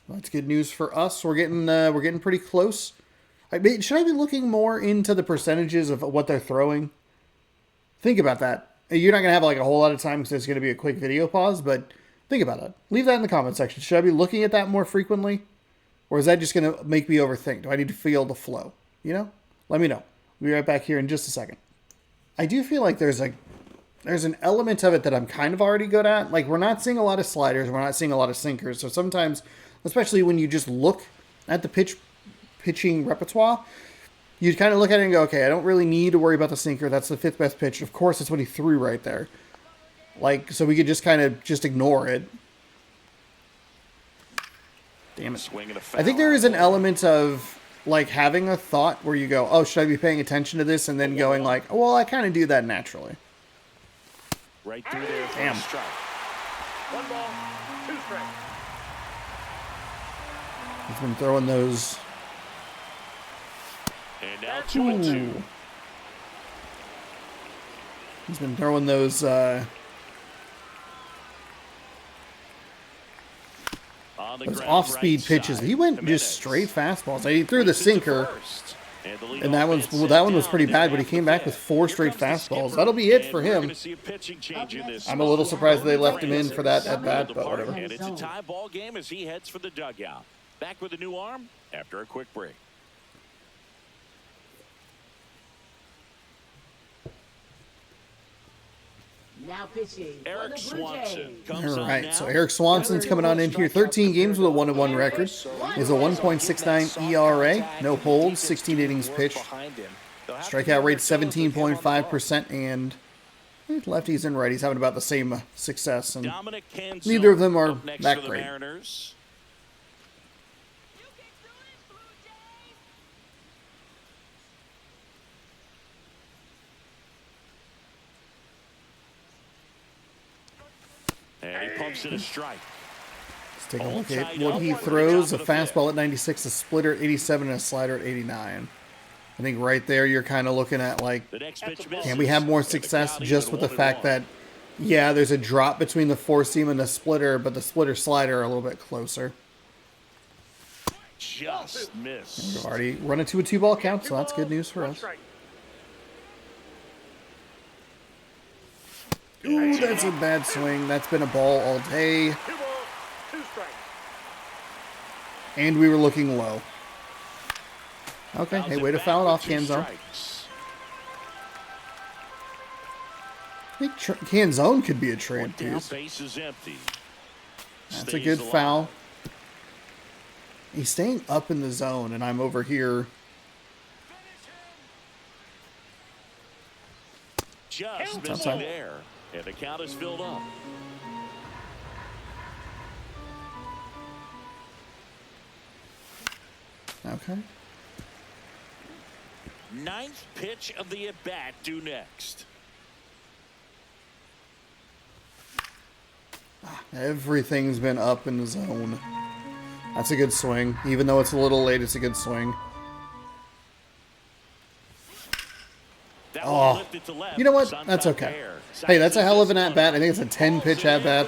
A: That's good news for us. We're getting pretty close. Should I be looking more into the percentages of what they're throwing? Think about that. You're not going to have like a whole lot of time because it's going to be a quick video pause, but think about it. Leave that in the comment section. Should I be looking at that more frequently? Or is that just going to make me overthink? Do I need to feel the flow? You know? Let me know. We'll be right back here in just a second. I do feel like there's an element of it that I'm kind of already good at. Like, we're not seeing a lot of sliders. We're not seeing a lot of sinkers. So sometimes, especially when you just look at the pitching repertoire, you kind of look at it and go, okay, I don't really need to worry about the sinker. That's the 5th best pitch. Of course, it's what he threw right there. Like, so we could just kind of just ignore it. Damn it. I think there is an element of, like, having a thought where you go, oh, should I be paying attention to this? And then going like, oh, well, I kind of do that naturally.
B: Right through there.
A: Damn.
B: Strike.
D: 1 ball, 2 strikes.
A: He's been throwing those.
B: And now 2-2.
A: He's been throwing those, those off-speed pitches. He went just straight fastballs. He threw the sinker, and that one was pretty bad, but he came back with 4 straight fastballs. That'll be it for him. I'm a little surprised they left him in for that at bat, but whatever.
B: And it's a tie ball game as he heads for the dugout. Back with a new arm after a quick break.
E: Now pitching.
B: Eric Swanson comes
A: All
B: on
A: right,
B: now.
A: so Eric Swanson's coming on in here. 13 games with a 1-1 record. Is a 1.69 ERA. No holds, 16 innings pitched. Strikeout rate 17.5%, and lefties and righties having about the same success, and neither of them are that great.
B: And he pumps in a strike.
A: Let's take a look at what he throws. A fastball at 96, a splitter at 87, and a slider at 89. I think right there you're kind of looking at, like,
B: The next pitch misses.
A: can we have more success just with the fact that, yeah, there's a drop between the four seam and the splitter, but the splitter slider are a little bit closer.
B: Just missed.
A: We've already run it to a 2-ball count, so that's good news for us. Ooh, that's a bad swing. That's been a ball all day.
D: 2 balls, 2 strikes.
A: And we were looking low. Okay, hey, way to foul it off, Canzone. I think Canzone could be a trade piece.
B: Base is empty.
A: That's a good foul. He's staying up in the zone, and I'm over here.
B: Just missing there. And the count is filled up.
A: Okay.
B: 9th pitch of the at-bat due next.
A: Everything's been up in the zone. That's a good swing. Even though it's a little late, it's a good swing. Oh, you know what? That's okay. Hey, that's a hell of an at-bat. I think it's a 10-pitch at-bat.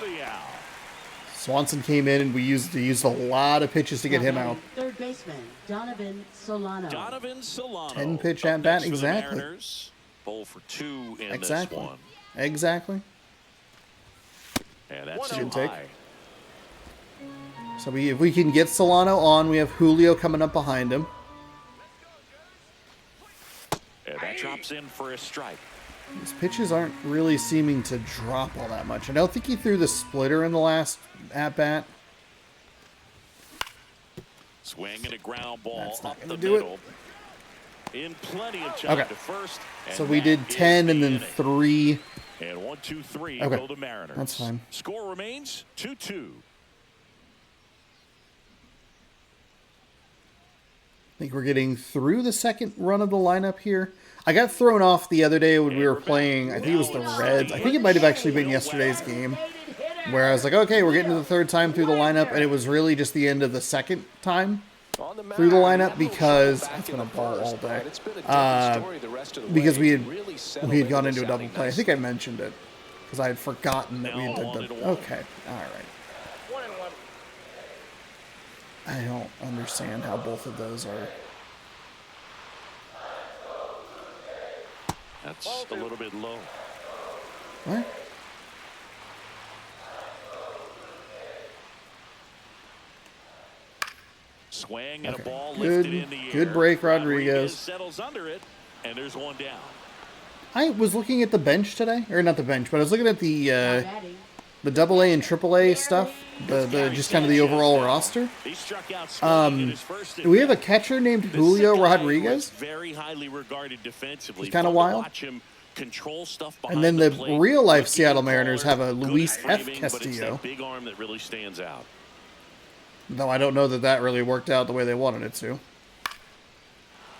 A: Swanson came in, and we used a lot of pitches to get him out.
E: Third baseman, Donovan Solano.
A: 10-pitch at-bat, exactly.
B: Bowl for 2 in
A: Exactly.
B: this one.
A: Exactly.
B: And that's
A: Good
B: too
A: take.
B: high.
A: So if we can get Solano on, we have Julio coming up behind him.
B: And that drops in for a strike.
A: His pitches aren't really seeming to drop all that much. I don't think he threw the splitter in the last at-bat.
B: Swing and a ground ball
A: That's not
B: up
A: gonna
B: the
A: do it.
B: middle. In plenty of time
A: Okay.
B: to first.
A: So we did 10 and then 3.
B: And 1, 2, 3
A: Okay.
B: go the Mariners.
A: That's fine.
B: Score remains 2-2.
A: I think we're getting through the second run of the lineup here. I got thrown off the other day when we were playing, I think it was the Reds. I think it might have actually been yesterday's game, where I was like, okay, we're getting to the third time through the lineup, and it was really just the end of the second time.
C: On the
A: through the
C: mound,
A: lineup because it's been a ball all day. Because we had gone into a double play. I think I mentioned it because I had forgotten that we had done double. Okay, all right.
D: 1-1.
A: I don't understand how both of those are.
B: That's a little bit low.
A: What?
B: Swing and
A: Okay.
B: a ball
A: Good-
B: lifted in the air.
A: good break, Rodriguez.
B: Settles under it, and there's one down.
A: I was looking at the bench today, or not the bench, but I was looking at the
E: Batting.
A: AA and AAA stuff, the just kind of the overall roster.
B: He struck out swinging in his first
A: We have a
B: at-bat.
A: catcher named
B: This is a
A: Julio
B: guy who is
A: Rodriguez,
B: very highly regarded defensively.
A: He's kinda
B: Fun to
A: wild.
B: watch him control stuff
A: and
B: behind
A: then the
B: plate.
A: real life
B: Good
A: Seattle
B: caller,
A: Mariners have a
B: good at
A: Luis F.
B: framing, but it's
A: Castillo.
B: that big arm that really stands out.
A: Though I don't know that that really worked out the way they wanted it to.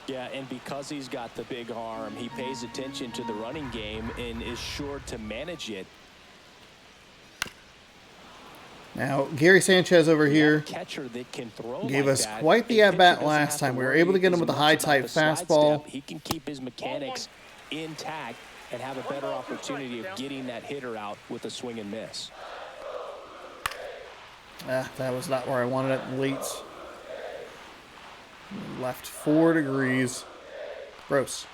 F: Yeah, and because he's got the big arm, he pays attention to the running game and is sure to manage it.
A: Now, Gary Sanchez over here
F: Catcher that can throw
A: gave
F: like
A: us
F: that,
A: quite the
F: a
A: at-bat
F: pitcher doesn't
A: last
F: have
A: time. We were
F: worry
A: able to get him
F: as
A: with a
F: much
A: high-type
F: about the
A: fastball.
F: sidestep. He can keep his mechanics intact and have a better opportunity of getting that hitter out with a swing and miss.
A: That was not where I wanted it. Late. Left 4 degrees. Gross.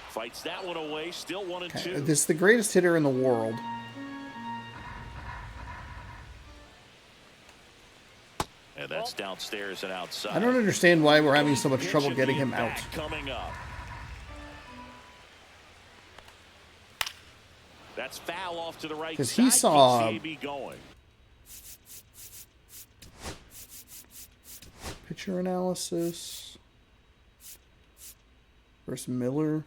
B: Fights that one away. Still 1-2.
A: This is the greatest hitter in the world.
B: And that's downstairs and outside.
A: I don't understand why we're having so much trouble
B: Pitch
A: getting
B: in
A: him
B: the
A: out.
B: at-bat Coming up. That's foul off to the right
A: 'Cause
B: side.
A: he saw-
B: Keeps the AB going.
A: Pitcher analysis. Versus Miller.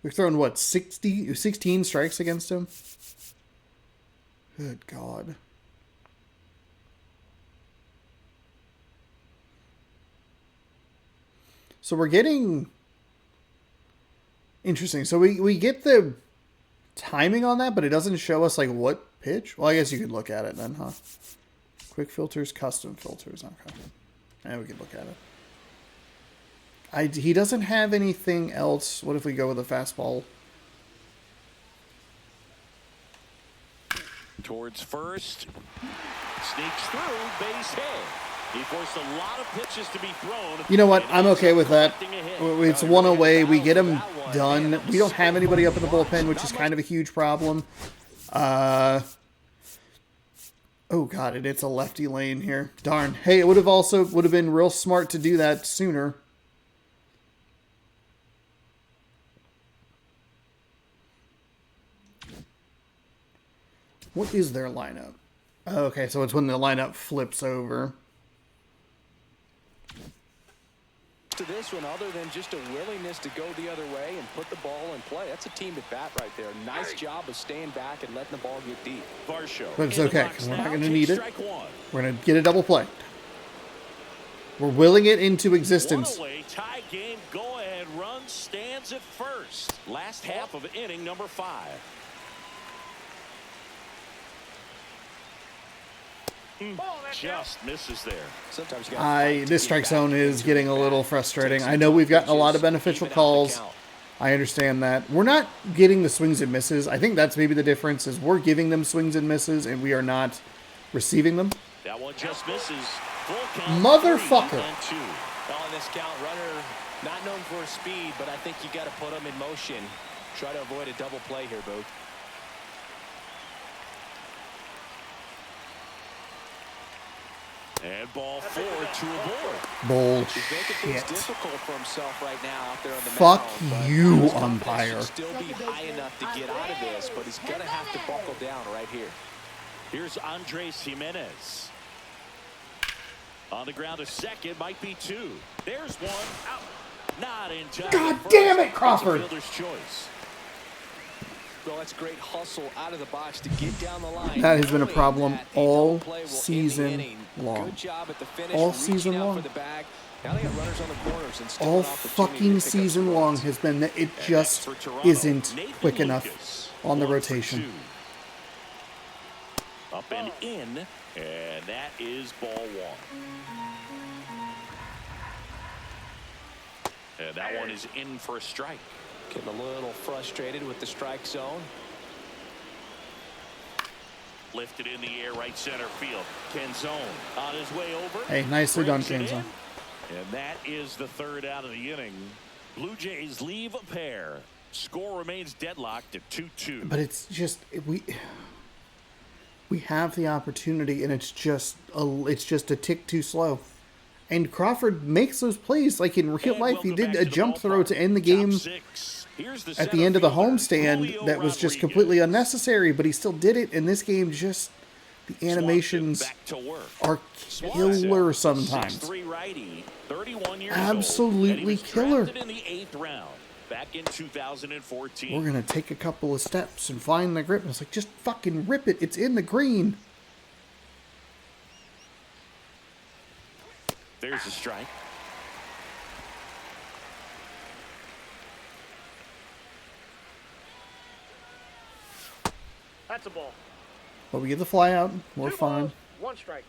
A: We've thrown, what, 16 strikes against him? Good God. So we're getting... Interesting. So we get the timing on that, but it doesn't show us, like, what pitch? Well, I guess you could look at it then, huh? Quick filters, custom filters. Okay. Yeah, we could look at it. He doesn't have anything else. What if we go with a fastball?
B: Towards first. Sneaks through. Base hit. He forced a lot of pitches to be thrown.
A: You know what? I'm okay with that.
B: Collecting a hit.
A: It's one away. We get him done. We don't have anybody up in the bullpen, which is kind of a huge problem. Oh, God, it's a lefty lane here. Darn. Hey, it would have been real smart to do that sooner. What is their lineup? Okay, so it's when the lineup flips over.
F: To this one, other than just a willingness to go the other way and put the ball in play, that's a team at bat right there. Nice job of staying back and letting the ball get deep.
B: Varsho.
A: But it's
B: In the
A: okay,
B: box
A: 'cause we're
B: now,
A: not going to
B: takes
A: need it.
B: strike one.
A: We're going to get a double play. We're willing it into
B: One
A: existence.
B: away, tie game, go ahead run stands at first. Last half of inning number 5. Just misses there.
F: Sometimes you gotta fight to
A: This
F: get
A: strike
F: back
A: zone is
F: into
A: getting
F: the
A: a little
F: bat.
A: frustrating.
F: Take
A: I
F: some
A: know we've gotten a lot of
F: pitches,
A: beneficial
F: even out the
A: calls.
F: count.
A: I understand that. We're not getting the swings and misses. I think that's maybe the difference is we're giving them swings and misses and we are not receiving them.
B: That one just misses. Full count.
A: Motherfucker.
B: 3-2.
C: On this count, runner not known for speed, but I think you got to put him in motion. Try to avoid a double play here, Booth.
B: And ball 4 to a board.
A: Bullshit.
C: He's making things difficult for himself right now out there on the
A: Fuck
C: mound, but
A: you,
C: his confidence
A: umpire.
C: should still be high enough to get out of this, but he's going to have to buckle down right here.
B: Here's Andres Jimenez. On the ground to second, might be 2. There's one. Out. Not in time.
A: God
B: First.
A: damn it,
B: It's a
A: Crawford.
B: fielder's choice.
C: Well, that's great hustle out of the box to get down the line.
A: That has been a
C: knowing
A: problem
C: that a
A: all
C: double play will end the
A: season
C: inning.
A: long.
C: Good job at the finish,
A: All
C: reaching
A: season
C: out
A: long.
C: for the bag. Now they got runners on the corners and still
A: All
C: an opportunity
A: fucking
C: to pick up some
A: season long
C: runs.
A: has been that it
B: And
A: just
B: next for Toronto,
A: isn't
B: Nathan
A: quick enough
B: Lucas.
A: on the
B: 1 for
A: rotation.
B: 2. Up and in, and that is ball 1. And that one is in for a strike.
C: Getting a little frustrated with the strike zone.
B: Lifted in the air, right center field. Canzone on his way over.
A: Hey, nicely done,
B: Brings it
A: Canzone.
B: in. And that is the third out of the inning. Blue Jays leave a pair. Score remains deadlocked at 2-2.
A: But it's just we have the opportunity, and it's just a tick too slow. And Crawford makes those plays like in real life. He did a jump throw to end the game at the end of the homestand that was just completely unnecessary, but he still did it. In this game, just the animations are killer sometimes.
B: 6'3" righty, 31 years
A: Absolutely
B: old,
A: killer.
B: and he was drafted in the 8th round back in 2014.
A: We're going to take a couple of steps and find the grip. And it's like, just fucking rip it. It's in the green.
B: There's a strike.
D: That's a ball.
A: But we get the fly out. We're
D: 2
A: fine.
D: balls, 1 strike.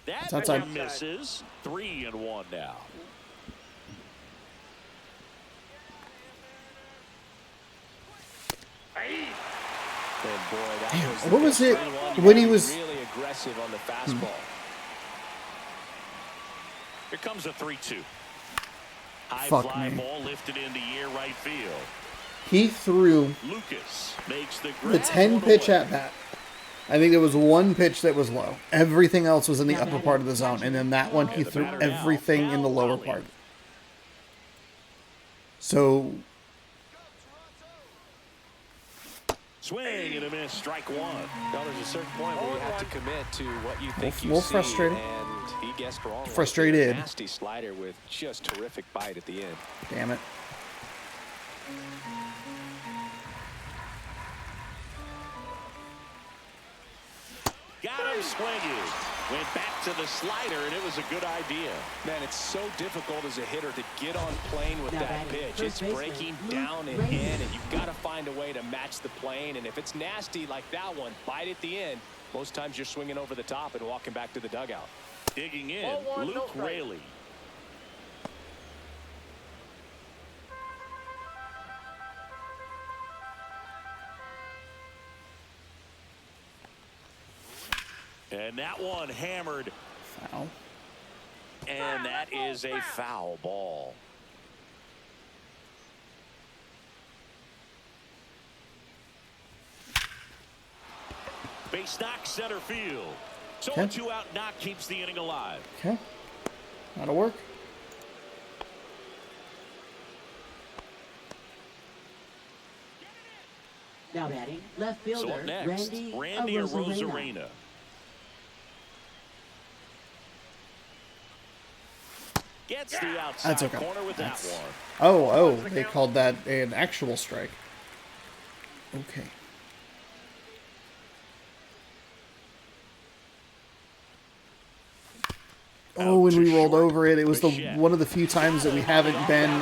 B: That
A: outside.
B: one misses. 3-1 now.
C: And boy, that was
A: What was it
C: 3-1.
A: when he was...
C: Really aggressive on the fastball.
B: Here comes a 3-2. High
A: Fuck
B: fly
A: me.
B: ball lifted into air right field.
A: He threw
B: Lucas makes the
A: the
B: grab
A: 10
B: one
A: pitch
B: away.
A: at bat. I think there was one pitch that was low. Everything else was in the upper part of the zone. And then that one, he
B: the
A: threw
B: batter now,
A: everything in the lower
B: Raley.
A: part. So,
B: Swing and a miss. Strike one.
C: Now, there's a certain point where you have to commit to what you think you
A: little
C: see.
A: frustrating.
C: And he guessed wrong. right
A: Frustrated.
C: there. Nasty slider with just terrific bite at the end.
A: damn it.
B: Got him swinging. Went back to the slider, and it was a good idea.
C: Man, it's so difficult as a hitter to get on plane with
E: Now
C: that
E: batting,
C: pitch. It's
E: first baseman,
C: breaking
E: Nuke
C: down and
E: Raley.
C: in, and you've got to find a way to match the plane. And if it's nasty like that one, bite at the end, most times you're swinging over the top and walking back to the dugout.
B: Digging in,
D: Ball one, no
B: Luke
D: strike.
B: Raley. And that one hammered,
A: Foul.
B: and that is a foul ball. Base knock center field. So a
A: Okay.
B: 2-out knock keeps the inning alive.
A: Okay. That'll work.
E: Now batting, left
B: So
E: fielder
B: up next,
E: Randy Arozarena.
B: Arozarena. Gets the outside
A: That's okay.
B: corner with
A: That's-
B: that one.
A: Oh, they called that an actual strike. Okay. Oh, when we rolled over it, it was the one of the few times that we haven't been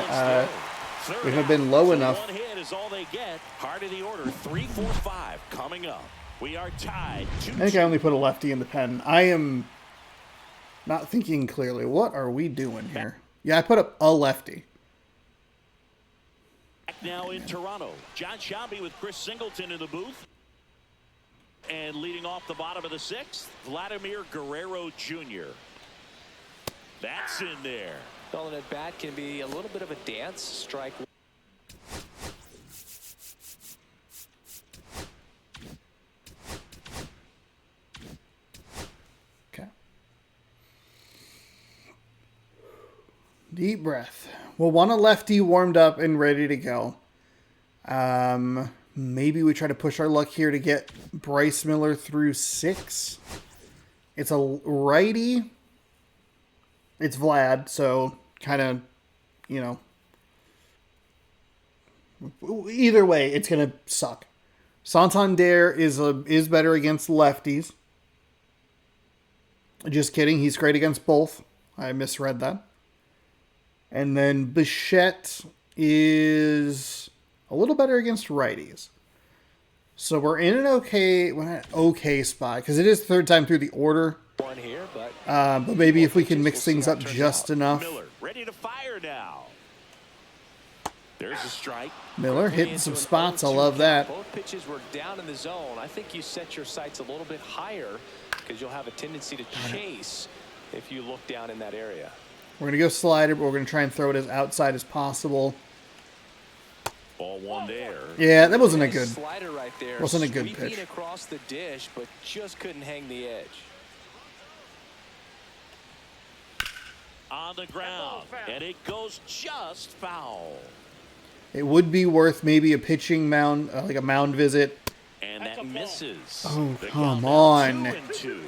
A: low enough.
B: One hit is all they get. Heart of the order, 3, 4, 5 coming up. We are tied.
A: I think I only put a lefty in the pen. I am not thinking clearly. What are we doing here? Yeah, I put up a lefty.
B: Back now in Toronto. John Shelby with Chris Singleton in the booth. And leading off the bottom of the 6th, Vladimir Guerrero Jr. That's in there.
C: Well, an at bat can be a little bit of a dance. Strike.
A: Okay. Deep breath. We'll want a lefty warmed up and ready to go. Maybe we try to push our luck here to get Bryce Miller through 6. It's a righty. It's Vlad, so kind of, you know. Either way, it's gonna suck. Santander is better against lefties. Just kidding, he's great against both. I misread that. And then Bichette is a little better against righties. So we're in an okay spot because it is the third time through the order.
C: One here, but
A: But maybe if we can mix things up just enough.
B: Miller ready to fire now. There's a strike.
A: Miller hitting some spots. I love that.
C: Both pitches were down in the zone. I think you set your sights a little bit higher because you'll have a tendency to chase if you look down in that area.
A: We're going to go slider, but we're going to try and throw it as outside as possible.
B: Ball one there.
A: Yeah, that wasn't a good.
C: Slider right there.
A: Wasn't a good
C: Sweeping
A: pitch.
C: across the dish, but just couldn't hang the edge.
B: On the ground, and it goes just foul.
A: It would be worth maybe a pitching mound, like a mound visit.
B: And that misses.
A: Oh,
B: The
A: come
B: count
A: on.
B: now 2-2.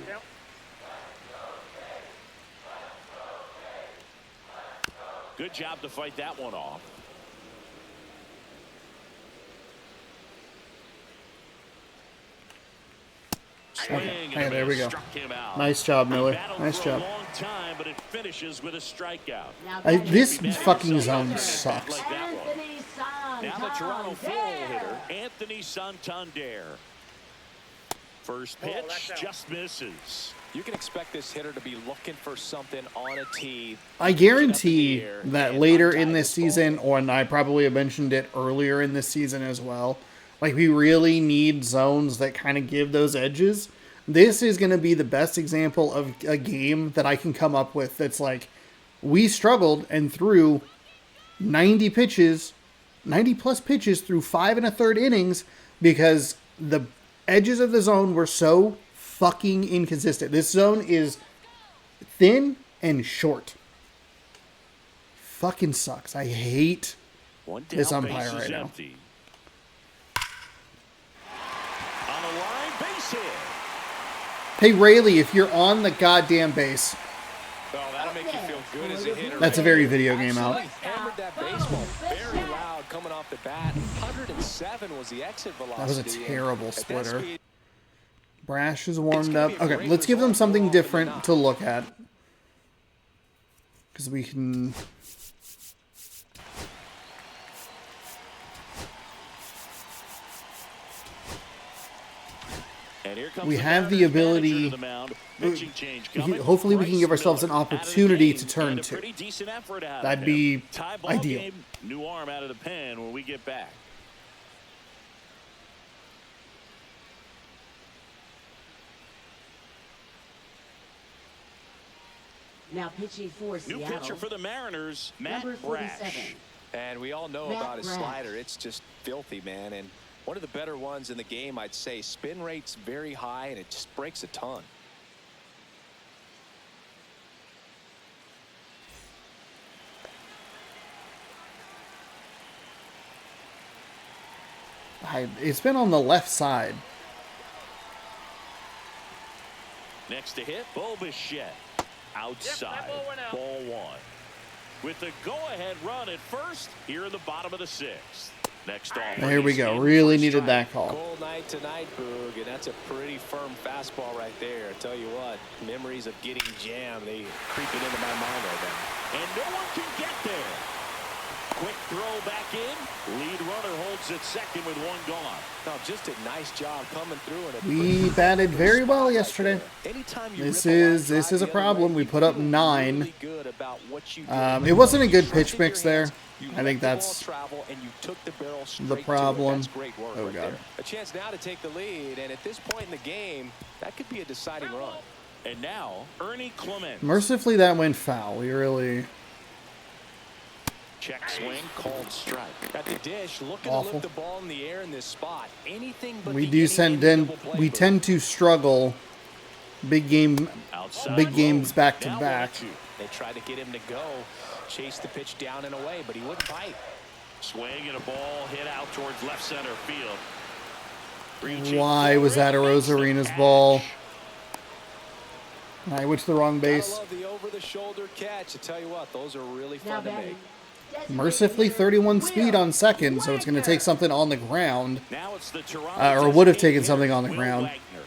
B: Good job to fight that one off.
A: Okay.
B: Swing,
A: Hey,
B: and
A: there we
B: man
A: go.
B: struck him out.
A: Nice job, Miller.
B: Battled
A: Nice
B: for
A: job.
B: a long time, but it finishes with a strikeout.
E: Now
A: This
E: batting,
A: fucking zone sucks.
B: Like that one.
E: Anthony
B: Now the Toronto four-hole
E: Santander.
B: hitter, Anthony Santander. First pitch
D: that's out.
B: just misses.
C: You can expect this hitter to be looking for something on a tee.
A: I guarantee that later in this season, and I probably have mentioned it earlier in this season as well, like we really need zones that kind of give those edges. This is going to be the best example of a game that I can come up with that's like, we struggled and threw 90 plus pitches through 5 1/3 innings because the edges of the zone were so fucking inconsistent. This zone is thin and short. Fucking sucks. I hate
B: One
A: this
B: down,
A: umpire
B: base is
A: right now.
B: empty. On the line, base hit.
A: Hey, Raley, if you're on the goddamn base,
C: Well, that'll make you feel good as a hitter.
A: that's a very video game out.
C: Absolutely hammered that baseball very loud coming off the bat. 107 was the exit velocity.
A: That was a
C: and
A: terrible
C: at that
A: splitter.
C: speed,
A: Brash is warmed
C: gonna
A: up.
C: be a
A: Okay,
C: great
A: let's give them
C: result
A: something
C: overall, but
A: different
C: not.
A: to look at. Because we can...
B: And here comes
A: We
B: the
A: have the
B: Mariners
A: ability-
B: manager to the mound. Pitching change coming.
A: hopefully we can give ourselves an
B: Bryce Miller
A: opportunity
B: out of the
A: to turn
B: game, and a
A: to.
B: pretty decent effort out of
A: That'd
B: him.
A: be
B: Tie ball
A: ideal.
B: game, new arm out of the pen when we get back.
E: Now pitching for
B: New
E: Seattle.
B: pitcher for the Mariners, Matt
E: Number
B: Brash.
E: 47.
C: and we all know
E: Matt
C: about his
E: Brash.
C: slider. It's just filthy, man. And one of the better ones in the game, I'd say. Spin rate's very high, and it just breaks a ton.
A: It's been on the left side.
B: Next to hit, Bo Bichette. Outside,
D: Yep, that ball went out.
B: ball one. With the go-ahead run at first, here in the bottom of the sixth. Next off.
A: There we go.
B: in
A: Really
B: for a
A: needed
B: strike.
A: that call.
C: Cold night tonight, Boog, and that's a pretty firm fastball right there. I tell you what, memories of getting jammed, they creeping into my mind right now.
B: And no one can get there. Quick throw back in. Lead runner holds at second with one gone.
C: No, just a nice job coming through. And
A: We batted very well yesterday.
C: Anytime you
A: This
C: rip a line
A: is
C: drive
A: a
C: the other
A: problem.
C: way,
A: We put
C: you
A: up
C: feel
A: 9.
C: really good about what you did.
A: It wasn't a good
C: You
A: pitch
C: trusted
A: mix
C: your
A: there.
C: hands, you
A: I
C: let
A: think
C: the ball
A: that's
C: travel, and you took the barrel straight
A: the
C: to it.
A: problem.
C: That's great work
A: Oh,
C: right
A: God.
C: there. A chance now to take the lead, and at this point in the game, that could be a deciding run.
B: And now, Ernie Clement.
A: Mercifully, that went foul. We really...
B: Check swing, called strike.
C: At the dish, looking
A: Awful.
C: to lift the ball in the air in this spot. Anything but
A: We
C: the
A: do
C: inning
A: send
C: ending
A: in...
C: double play,
A: We
C: Boog.
A: tend to struggle big
B: Outside
A: games
B: road.
A: back to
B: Now
A: back.
B: 1-2.
C: They tried to get him to go, chase the pitch down and away, but he wouldn't bite.
B: Swing and a ball hit out towards left center field. Reaching
A: Why was that a
B: forward, makes the
A: Rosarina's
B: catch.
A: ball? I went to the wrong
C: Gotta
A: base.
C: love the over-the-shoulder catch. I tell you what, those are really
E: Now
C: fun to
E: batting.
C: make.
A: Mercifully, 31 speed on second, so it's going to take something on the ground.
B: Now it's the Toronto
A: Or would have taken
B: hitter,
A: something on the
B: Will
A: ground.
B: Wagner.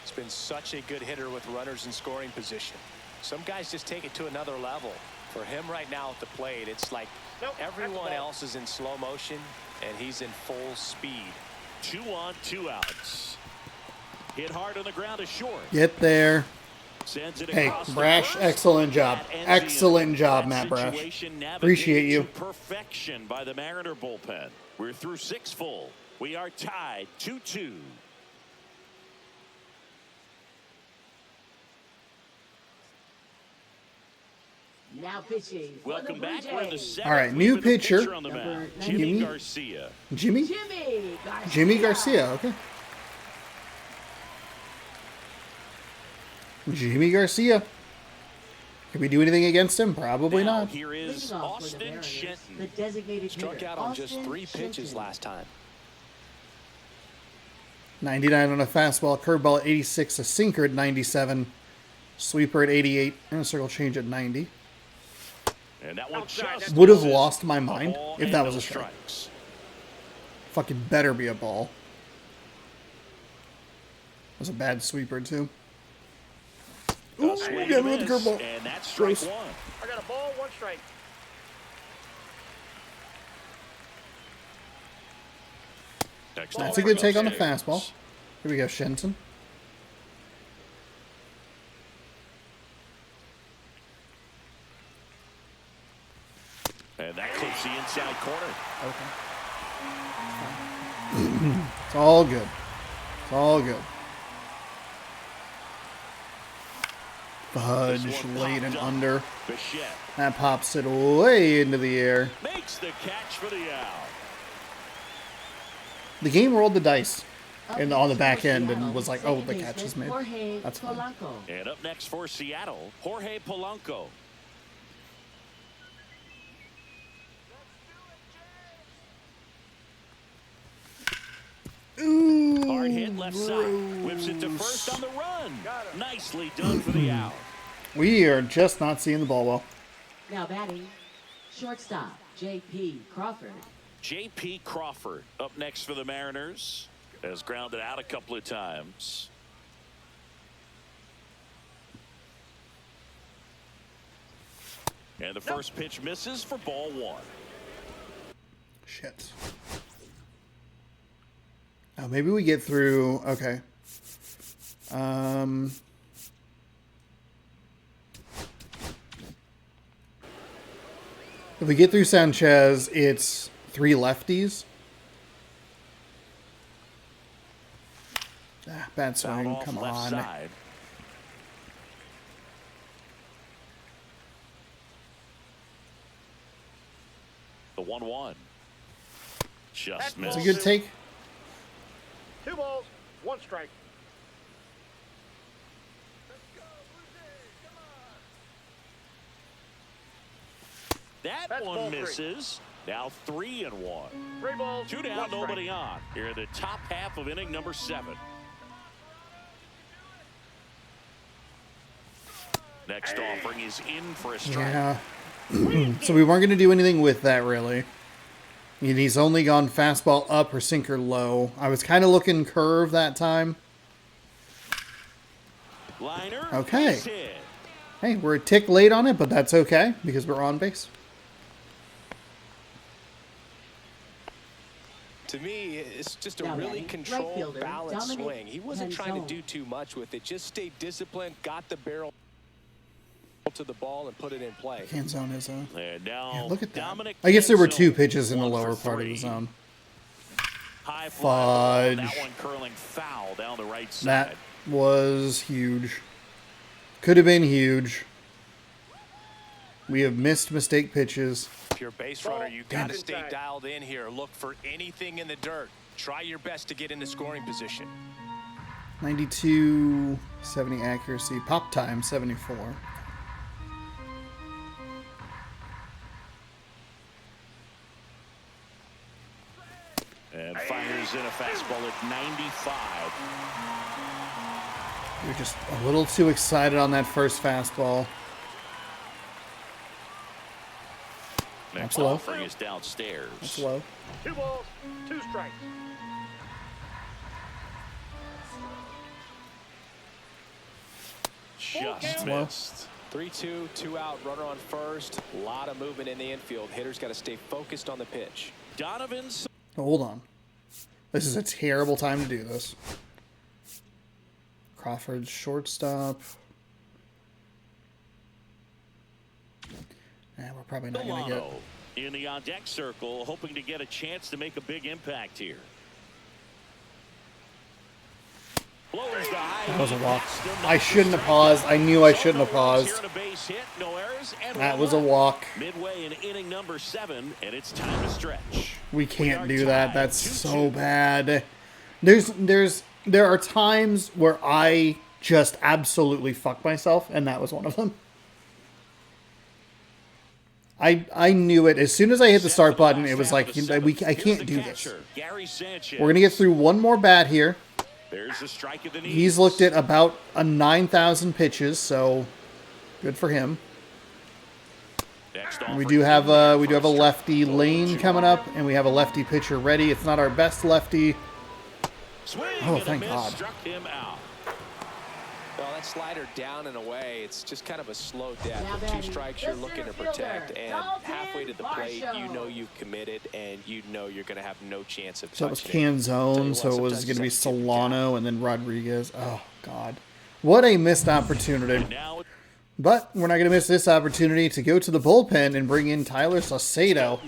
C: He's been such a good hitter with runners in scoring position. Some guys just take it to another level. For him right now at the plate, it's like
D: Nope, that's
C: everyone
D: the ball.
C: else is in slow motion, and he's in full speed.
B: 2 on, 2 outs. Hit hard on the ground to short.
A: Get there.
B: Sends it
A: Hey,
B: across the
A: Brash,
B: first.
A: excellent job.
B: That ends
A: Excellent job,
B: that
A: Matt Brash.
B: situation navigated
A: Appreciate you.
B: to perfection by the Mariner bullpen. We're through 6 full. We are tied 2-2.
E: Now pitching. for
B: Welcome
E: the Blue
B: back. We're in the
E: Jays.
B: 7th.
A: All right,
B: We
A: new
B: have a new
A: pitcher.
B: on the
E: Number
B: mound.
E: 98.
B: Jimmy Garcia.
A: Jimmy?
E: Jimmy Garcia.
A: Jimmy Garcia, okay. Jimmy Garcia. Can we do anything against him? Probably
B: Now,
A: not.
B: here is
E: Leading off for the
B: Austin
E: Mariners,
B: Shenton.
E: the designated
C: Struck
E: hitter,
C: out on just
E: Austin
C: 3 pitches
E: Shenton.
C: last time.
A: 99 on a fastball, curveball at 86, a sinker at 97, sweeper at 88, and a circle change at 90.
B: And that one
D: Outside,
B: just
A: Would have
B: misses.
A: lost my
B: A
A: mind
B: ball
A: if
B: and
A: that
B: no
A: was a strike.
B: strikes.
A: Fucking better be a ball. That was a bad sweeper, too. Ooh,
B: Swing
A: yeah,
B: and a
A: with the
B: miss,
A: curveball.
B: and that's strike
A: Gross.
B: 1.
D: I got a ball, 1 strike.
B: Next
A: That's a
B: offering
A: good take on the
B: upstairs.
A: fastball. Here we go, Shenton.
B: And that clips the inside corner.
A: It's all good. It's all good. Fudge,
B: This one
A: late and
B: popped up.
A: under.
B: Bichette
A: That pops it way into the air.
B: makes the catch for the out.
A: The game rolled the dice
E: Up
A: and on the
E: next
A: back
E: for
A: end
E: Seattle,
A: and was like, oh,
E: second
A: the catch
E: baseman
A: is made.
E: Jorge
A: That's fine.
E: Polanco.
B: And up next for Seattle, Jorge Polanco.
A: Ooh,
B: Hard hit left side. Whips it to first on the run. Nicely done for the out.
A: We are just not seeing the ball well.
E: Now batting, shortstop J.P. Crawford.
B: J.P. Crawford up next for the Mariners. Has grounded out a couple of times. And the first pitch misses for ball 1.
A: Shit. Now maybe we get through. Okay. If we get through Sanchez, it's 3 lefties. Ah, bad
B: Foul
A: swing.
B: off
A: Come
B: left
A: on.
B: side. The 1-1. Just
D: That's
A: It's
B: missed.
A: a good take.
D: 2 balls, 1 strike.
B: That
D: That's ball
B: one
D: 3.
B: misses. Now 3-1.
D: 3 balls,
B: 2 down,
D: 1 strike.
B: nobody on. Here in the top half of inning number 7. Next offering is in for a strike.
A: Yeah. So we weren't going to do anything with that, really. And he's only gone fastball up or sinker low. I was kind of looking curve that time.
B: Liner.
A: Okay.
B: Base hit.
A: Hey, we're a tick late on it, but that's okay because we're on base.
C: To me, it's just a
E: Now
C: really
E: batting, right
C: controlled,
E: fielder,
C: balanced
E: Dominic
C: swing. He wasn't trying to
E: Hensel.
C: do too much with it. Just stay disciplined, got the barrel to the ball, and put it in play.
A: Hand zone is
B: And now
A: yeah, look at that.
B: Dominic
A: I guess there were
B: Hensel,
A: 2 pitches in the
B: 1 for
A: lower part of
B: 3.
A: the zone.
B: High fly ball. That
A: Fudge.
B: one curling foul down the right side.
A: That was huge. Could have been huge. We have missed mistake pitches.
C: If you're a base runner, you got to stay dialed in here. Look for anything in the dirt. Try your best to get into scoring position.
A: 92, 70 accuracy. Pop time, 74.
B: And fires in a fastball at 95.
A: We were just a little too excited on that first fastball.
B: Next
A: That's low.
B: offering is downstairs.
A: That's low.
D: 2 balls, 2 strikes.
B: Just
A: low.
B: missed.
C: 3-2, 2 out, runner on first. A lot of movement in the infield. Hitters got to stay focused on the pitch.
B: Donovan's
A: Hold on. This is a terrible time to do this. Crawford's shortstop. We're probably not going to get...
B: Delano in the on-deck circle, hoping to get a chance to make a big impact here.
A: That was a walk. I shouldn't have paused. I knew I shouldn't have paused. That was a walk.
B: Midway in inning number 7, and it's time to stretch.
A: We can't do that. That's so bad. There are times where I just absolutely fuck myself, and that was one of them. I knew it. As soon as I hit the start button, it was like, I can't do this. We're going to get through one more bat here.
B: There's the strike of the knees.
A: He's looked at about 9,000 pitches, so good for him. We do have a lefty lane coming up, and we have a lefty pitcher ready. It's not our best lefty. Oh, thank God.
B: Struck him out.
C: Well, that slider down and away, it's just kind of a slow death. With 2 strikes you're looking to protect, and halfway to the plate, you know you've committed, and you know you're going to have no chance of
A: So it was
C: touching it.
A: Canzone, so it was going to be Solano and then Rodriguez. Oh, God. What a missed opportunity. But we're not going to miss this opportunity to go to the bullpen and bring in Tyler Saucedo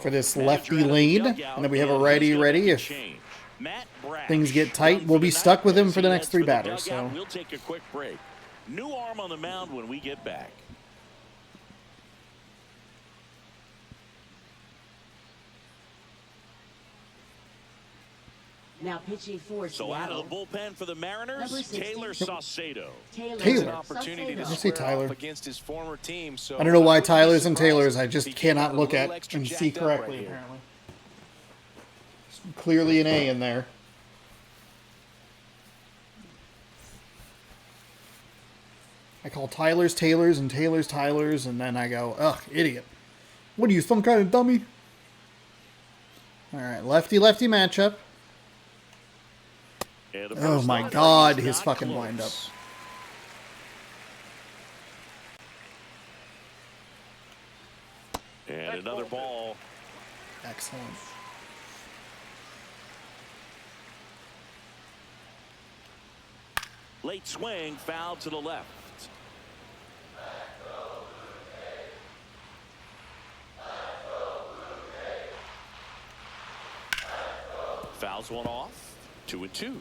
A: for this lefty lane. And then we have a righty ready. If things get tight, we'll be stuck with him for the next 3 batters. So
B: we'll take a quick break. New arm on the mound when we get back.
E: Now pitching for
B: So out of the bullpen for the Mariners, Taylor Saucedo.
A: Taylor.
C: An opportunity to
A: I see
C: square
A: Tyler.
C: off against his former team. So
A: I don't know why Tyler's and Taylor's. I just cannot look at and see correctly, apparently. There's clearly an A in there. I call Tyler's Taylor's and Taylor's Tyler's, and then I go, ugh, idiot. What are you, some kind of dummy? All right, lefty-lefty matchup. Oh my God, his fucking windup.
B: And another ball.
A: Excellent.
B: Late swing, foul to the left. Fouls one off. 2-2.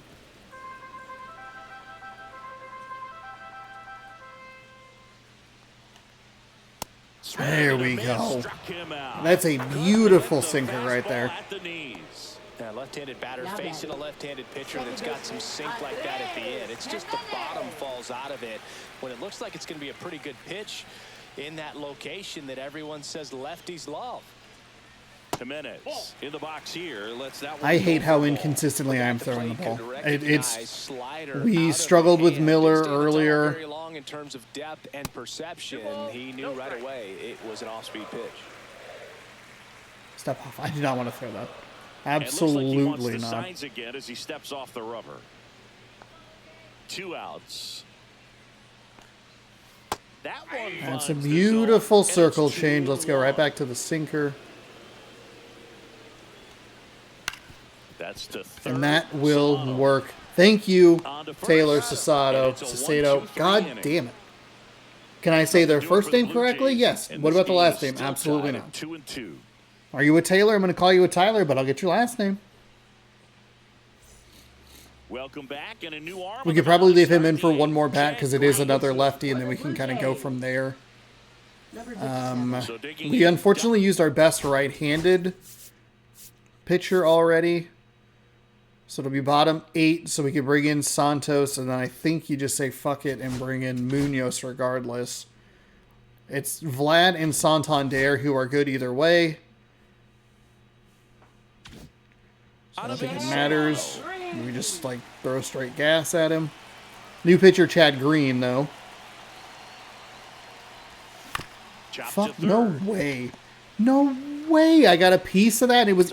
A: There we go. That's a beautiful sinker right there.
C: Yeah, left-handed batter facing a left-handed pitcher that's got some sink like that at the end. It's just the bottom falls out of it when it looks like it's going to be a pretty good pitch in that location that everyone says lefties love.
B: Jimenez in the box here.
A: I hate how inconsistently I'm throwing the ball. We struggled with Miller earlier.
C: Very long in terms of depth and perception. He knew right away it was an off-speed pitch.
A: Step off. I do not want to throw that. Absolutely not.
B: Signs again as he steps off the rubber. 2 outs.
A: That's a beautiful circle change. Let's go right back to the sinker.
B: That's to third.
A: And that will work. Thank you, Taylor Saucedo. God damn it. Can I say their first name correctly? Yes. What about the last name? Absolutely not.
B: 2-2.
A: Are you a Taylor? I'm going to call you a Tyler, but I'll get your last name.
B: Welcome back, and a new arm.
A: We could probably leave him in for one more bat because it is another lefty, and then we can kind of go from there. We unfortunately used our best right-handed pitcher already. So it'll be bottom 8, so we can bring in Santos, and then I think you just say fuck it and bring in Munoz regardless. It's Vlad and Santander who are good either way. So I don't think it matters. We just like throw straight gas at him. New pitcher Chad Green though. Fuck, no way. No way. I got a piece of that. It was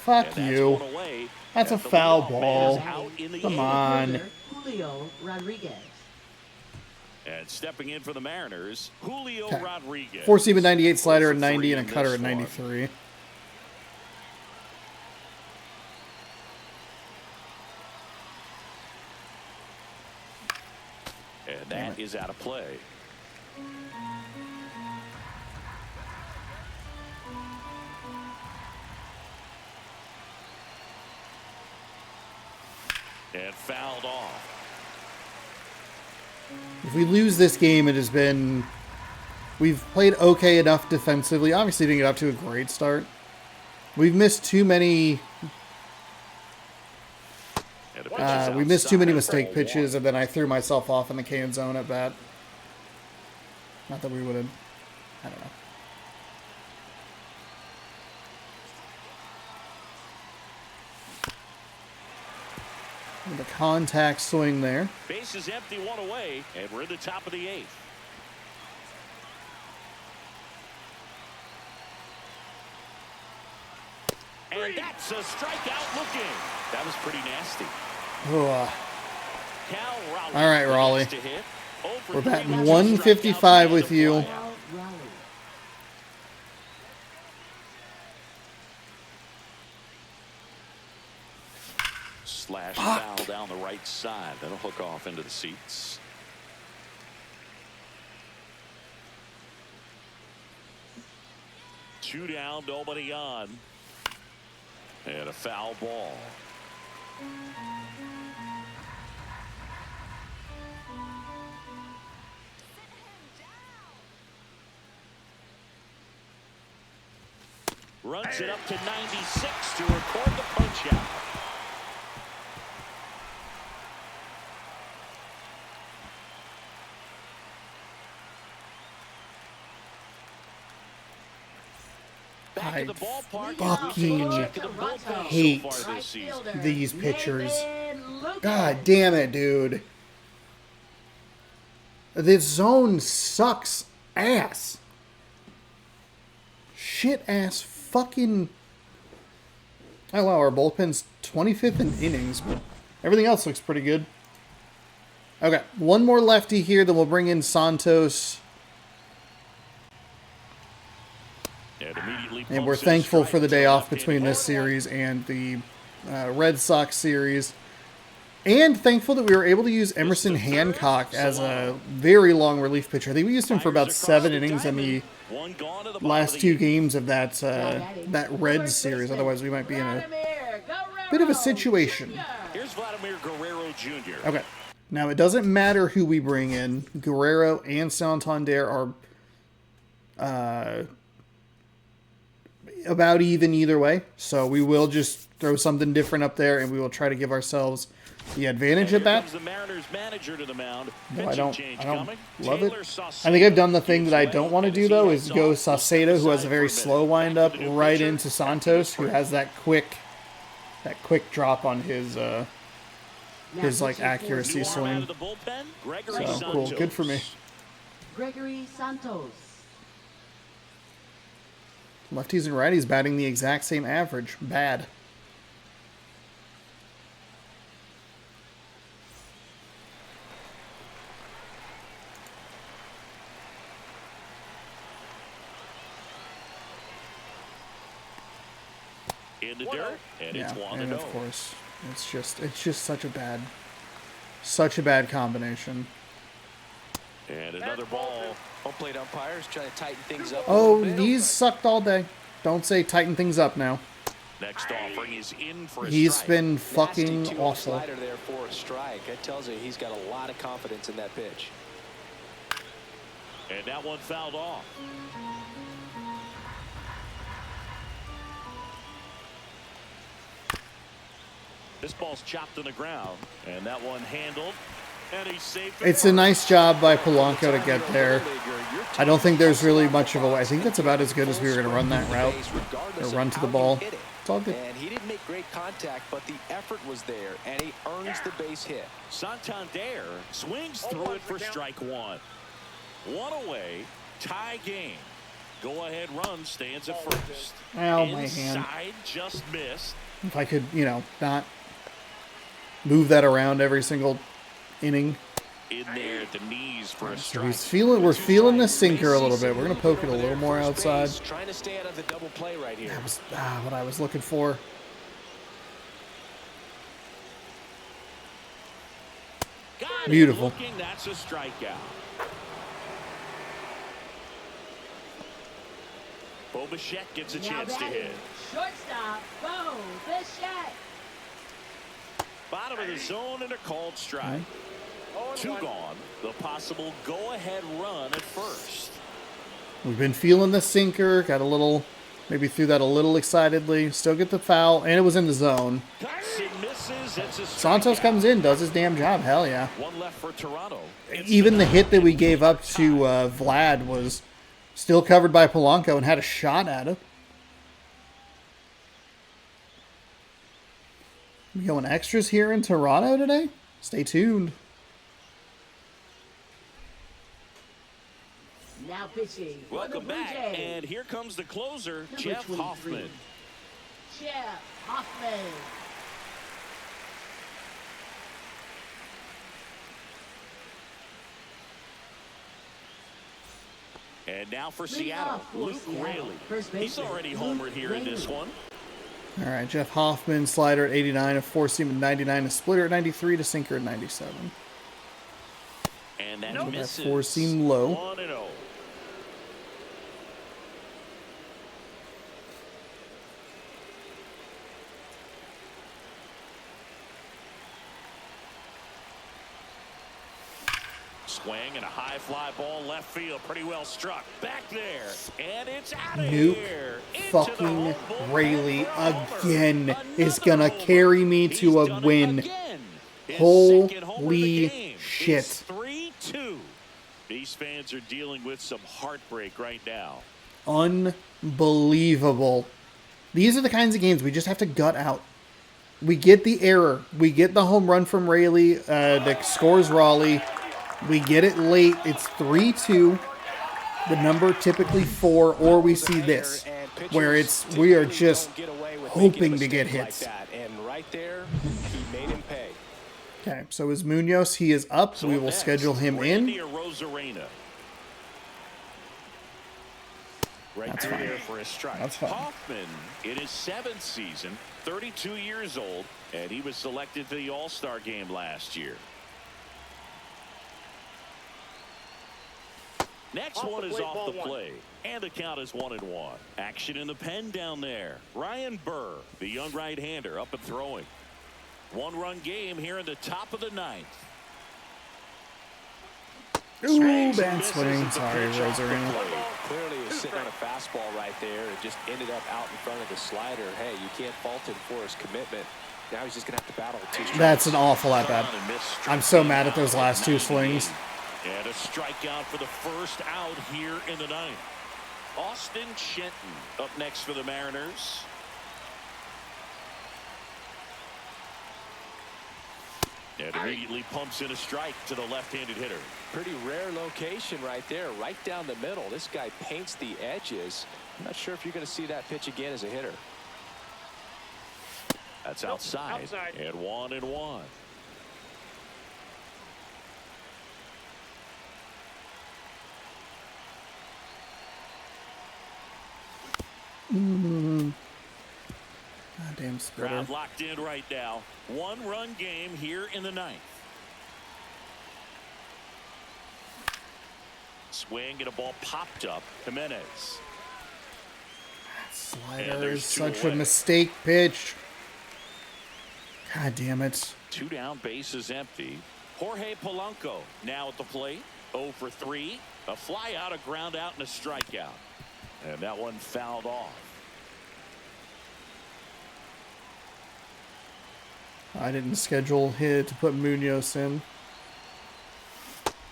A: Fuck you. That's a foul ball. Come on.
E: Julio Rodriguez.
B: And stepping in for the Mariners, Julio Rodriguez.
A: 4-seam at 98, slider at 90, and a cutter at 93.
B: play. And fouled off.
A: If we lose this game, it has been... We've played okay enough defensively. Obviously didn't get up to a great start. We've missed too many... we missed too many mistake pitches, and then I threw myself off in the can zone at bat. Not that we would have... I don't know. With a contact swing there.
B: Base is empty, one away, and we're in the top of the 8th. And that's a strikeout looking. That was pretty nasty.
A: All right, Raleigh. We're batting 155 with you.
E: Cal Raleigh.
B: Slash foul down the right side. That'll hook off into the seats. Two down, nobody on. And a foul ball. Runs it up to 96 to record the punch out. Back in the ballpark.
A: fucking
B: Check of the bullpen
A: hate
B: so far this season.
A: these pitchers. God damn it, dude. This zone sucks ass. Shit ass fucking... Oh wow, our bullpen's 25th in innings, but everything else looks pretty good. Okay, one more lefty here, then we'll bring in Santos. And we're thankful for the day off between this series and the Red Sox series. And thankful that we were able to use Emerson Hancock as a very long relief pitcher. I think we used him for about 7 innings in the last 2 games of that that Reds series. Otherwise, we might be in a bit of a situation.
B: Here's Vladimir Guerrero Jr.
A: Okay. Now, it doesn't matter who we bring in. Guerrero and Santander are about even either way. So we will just throw something different up there, and we will try to give ourselves the advantage at bat.
B: The Mariners manager to the mound.
A: No, I don't love it. I think I've done the thing that I don't want to do, though, is go Saucedo, who has a very slow windup, right into Santos, who has that quick drop on his like accuracy swing. So cool, good for me.
E: Gregory Santos.
A: Lefties and righties batting the exact same average. Bad.
B: In the dirt, and it's 1-0.
A: And of course, it's just such a bad combination.
B: And another ball.
C: Home plate umpires trying to tighten things up.
A: Oh, these sucked all day. Don't say tighten things up now.
B: Next offering is in for a
A: He's
B: strike.
A: been
C: Nasty
A: fucking
C: 2-0
A: awful.
C: slider there for a strike. That tells you he's got a lot of confidence in that pitch.
B: And that one fouled off. This ball's chopped to the ground, and that one handled. And he's safe.
A: It's a nice job by Polanco to get there. I don't think there's really much of a way. I think that's about as good as we were going to run that route. Or run to the ball. It's all good.
C: And he didn't make great contact, but the effort was there, and he earns the base hit.
B: Santander swings through it for strike 1. 1 away, tie game. Go ahead run stands at first.
A: Ow, my hand.
B: Inside, just missed.
A: If I could, not move that around every single inning.
B: In there at the knees for a
A: So
B: strike.
A: we're feeling the sinker a little bit. We're going to poke it a little more outside.
C: Trying to stay out of the double play right here.
A: That was what I was looking for.
B: Got it
A: Beautiful.
B: looking, that's a strikeout. Bo Bichette gets a
E: Now
B: chance to
E: batting,
B: hit.
E: shortstop, Bo Bichette.
B: Bottom of the zone and a called strike. 2 gone. The possible go-ahead run at first.
A: We've been feeling the sinker. Got a little, maybe threw that a little excitedly. Still get the foul, and it was in the zone.
B: Cuts and misses. It's a
A: Santos
B: strikeout.
A: comes in, does his damn job. Hell yeah.
B: 1 left for Toronto. It's
A: Even the hit that we
B: 9th
A: gave up to
B: tie.
A: Vlad was still covered by Polanco and had a shot at him. We going extras here in Toronto today? Stay tuned.
E: Now pitching. for the
B: Welcome
E: Blue
B: back,
E: Jays,
B: and here comes the closer,
E: number
B: Jeff
E: 23,
B: Hoffman.
E: Jeff Hoffman.
B: And now for
E: Leading
B: Seattle,
E: off for
B: Luke
E: Seattle,
B: Raley.
E: first
B: He's
E: baseman,
B: already
E: Luke
B: homered here in this
E: Raley.
B: one.
A: All right, Jeff Hoffman, slider at 89, a four-seam at 99, a splitter at 93, a sinker at 97.
B: And that
A: That
B: misses.
A: four-seam low.
B: 1-0. Swing and a high fly ball left field, pretty well struck. Back there, and it's out of
A: Nuke
B: here. Into the
A: fucking
B: home bullpen
A: Raley
B: for a homer.
A: again is
B: Another
A: gonna
B: homer.
A: carry me
B: He's
A: to a
B: done it
A: win.
B: again. His second homer of the
A: Holy
B: game.
A: shit.
B: It's 3-2. These fans are dealing with some heartbreak right now.
A: Unbelievable. These are the kinds of games we just have to gut out. We get the error. We get the home run from Raley that scores Raleigh. We get it late. It's 3-2. The number typically 4, or we see this, where it's we are just hoping to get hits.
C: And right there, he made him pay.
A: Okay, so is Munoz, he is up.
B: So
A: We
B: up
A: will
B: next,
A: schedule him
B: Randy
A: in.
B: Arozarena. Right
A: That's
B: through
A: fine.
B: there for a strike.
A: That's fine.
B: Hoffman in his 7th season, 32 years old, and he was selected to the All-Star game last year. Next
D: Off
B: one
D: the
B: is
D: plate,
B: off
D: ball
B: the
D: one.
B: play, and the count is 1-1. Action in the pen down there. Ryan Burr, the young right-hander, up and throwing. 1-run game here in the top of the 9th.
A: Ooh,
B: Swings and
A: bad
B: misses
A: swing.
B: at the
A: Sorry,
B: pitch off the
A: Rosarena.
B: plate.
C: Clearly, he was sitting on a fastball right there and just ended up out in front of the slider. Hey, you can't fault him for his commitment. Now he's just going to have to battle 2 strikes.
A: That's an awful at bat.
B: On and missed strike
A: I'm so mad
B: out
A: at those last 2 swings.
B: And a strikeout for the first out here in the 9th. Austin Shenton up next for the Mariners. And immediately pumps in a strike to the left-handed hitter.
C: Pretty rare location right there, right down the middle. This guy paints the edges. I'm not sure if you're going to see that pitch again as a hitter.
B: That's outside.
D: outside.
B: And 1-1.
A: Goddamn splitter.
B: Crowd locked in right now. 1-run game here in the 9th. Swing and a ball popped up. Jimenez.
A: Slider
B: there's
A: is
B: 2
A: such
B: away.
A: a mistake pitch. God damn it.
B: 2 down, bases empty. Jorge Polanco now at the plate. 0 for 3. A fly out, a ground out, and a strikeout. And that one fouled off.
A: I didn't schedule hit to put Munoz in.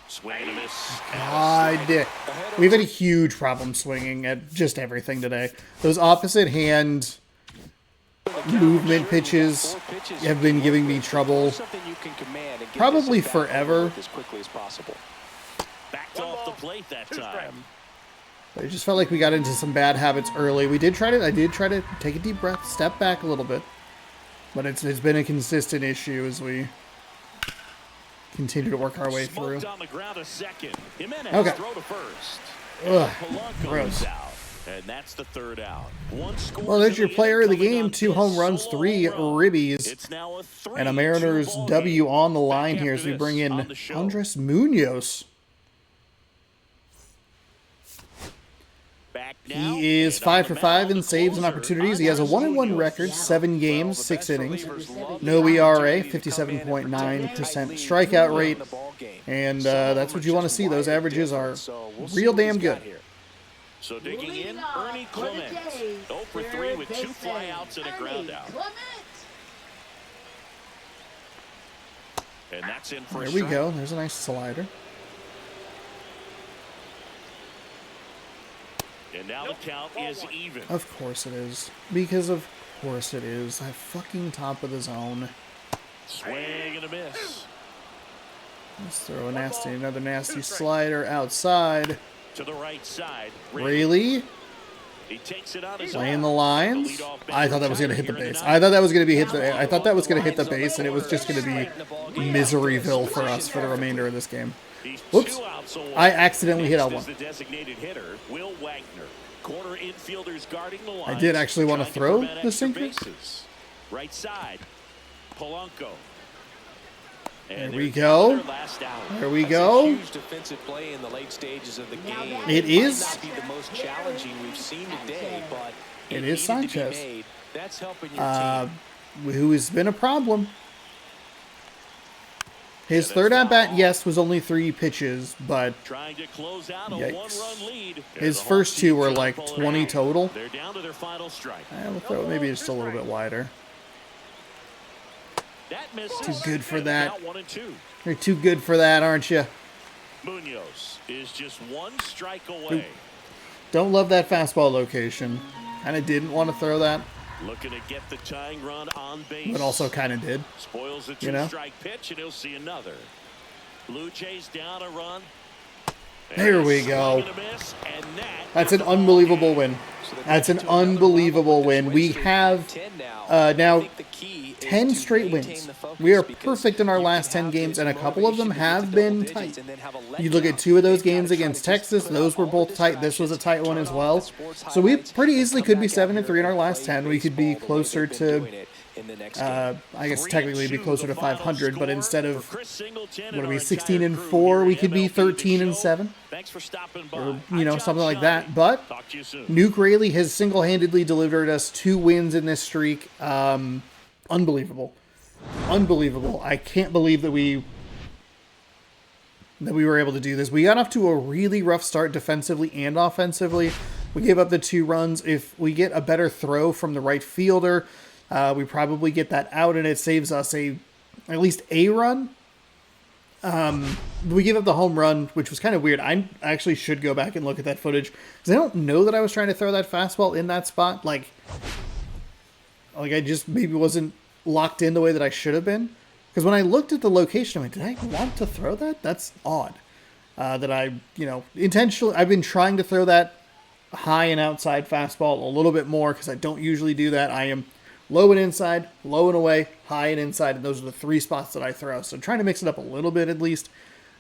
B: Swing and a miss.
A: God. We've had a huge problem swinging at just everything today. Those opposite hand movement pitches have been giving me trouble
C: Something you can command and get
A: probably
C: this at bat
A: forever.
C: over with as quickly as possible.
B: Backed off the plate that
D: 2 strikes.
B: time.
A: I just felt like we got into some bad habits early. I did try to take a deep breath, step back a little bit. But it's been a consistent issue as we continue to work our way through.
B: Smoked on the ground a second. Jimenez
A: Okay.
B: throw to first.
A: Ugh,
B: Polanco
A: gross.
B: is out. And that's the 3rd out. 1 score.
A: Well, there's your player of the game. 2 home runs, 3 ribbies.
B: It's now a 3-2
A: And a Mariners
B: ball
A: W
B: game.
A: on the line
B: Back
A: here
B: after
A: as we bring
B: this
A: in
B: on the show.
A: Andres Munoz.
B: Back
A: He is 5 for 5 in saves and opportunities. He has a 1-1 record, 7 games, 6 innings. No ERA, 57.9% strikeout rate. And that's what you want to see. Those averages are real damn good.
B: So digging in, Ernie Clement. 0 for 3 with 2 flyouts and a ground out. And that's in for
A: There we go. There's a nice slider.
B: And now the count is even.
A: Of course it is. Because of course it is. That fucking top of the zone.
B: Swing and a miss.
A: Let's throw another nasty slider outside.
B: To the right side.
A: Raley
B: He takes it on his
A: playing the lines. I thought that was gonna hit the base. I thought that was gonna hit the base, and it was just gonna be Miseryville for us for the remainder of this game. Whoops! I accidentally hit L1.
B: The designated hitter, Will Wagner. Corner infielders guarding the line.
A: I did actually want to throw the sinker.
B: Right side, Polanco.
A: There we go. There we go.
C: Huge defensive play in the late stages of the game.
A: It is.
C: Might not be the most challenging we've seen today, but
A: It is
C: needed to be
A: Sanchez.
C: made. That's helping your team.
A: Who has been a problem. His third at bat, yes, was only 3 pitches, but
B: Trying to close out a
A: yikes.
B: 1-run lead.
A: His first 2 were like 20 total.
B: They're down to their final strike.
A: We'll throw it maybe just a little bit wider.
B: That misses.
A: Too good for that.
B: Count 1 and 2.
A: You're too good for that, aren't you?
B: Munoz is just 1 strike away.
A: Don't love that fastball location. Kind of didn't want to throw that,
B: Looking to get the tying run on base.
A: but also kind of did.
B: Spoils the
A: you know?
B: 2-strike pitch, and he'll see another. Blue Jays down a run.
A: There we
B: Swing
A: go.
B: and a miss, and
A: That's an unbelievable win. That's an unbelievable win. We have
C: 10 now.
A: now
C: I think the key is
A: 10
C: to
A: straight
C: maintain
A: wins.
C: the focus
A: We are
C: because
A: perfect in our
C: you
A: last
C: can
A: 10
C: have
A: games,
C: this
A: and a couple of them
C: motivation to
A: have
C: get to
A: been
C: double
A: tight.
C: digits and then have a
A: You look at
C: letdown.
A: 2 of those
C: They've gotta
A: games
C: try to
A: against
C: just
A: Texas.
C: put
A: Those
C: up
A: were
C: all
A: both
C: the
A: tight. This was a tight one
C: distractions,
A: as
C: turn
A: well.
C: off the sports
A: So we
C: highlights,
A: pretty easily
C: come
A: could be
C: back out
A: 7 and
C: here
A: 3 in our
C: and
A: last
C: play
A: 10. We could be
C: baseball the way
A: closer
C: they've been
A: to,
C: doing it in the next game.
A: I guess technically it'd be closer to 500, but instead of
B: what
A: what are we, 16 and 4, we could be 13 and 7,
B: Thanks for stopping by.
A: or something like that. But
B: Talk to you soon.
A: Nuke Raley has single-handedly delivered us 2 wins in this streak. Unbelievable. Unbelievable. I can't believe that we were able to do this. We got off to a really rough start defensively and offensively. We gave up the 2 runs. If we get a better throw from the right fielder, we probably get that out, and it saves us at least a run. We gave up the home run, which was kind of weird. I actually should go back and look at that footage, because I don't know that I was trying to throw that fastball in that spot. Like I just maybe wasn't locked in the way that I should have been. Because when I looked at the location, I went, did I want to throw that? That's odd. That I, intentionally, I've been trying to throw that high and outside fastball a little bit more, because I don't usually do that. I am low and inside, low and away, high and inside, and those are the 3 spots that I throw. So I'm trying to mix it up a little bit at least.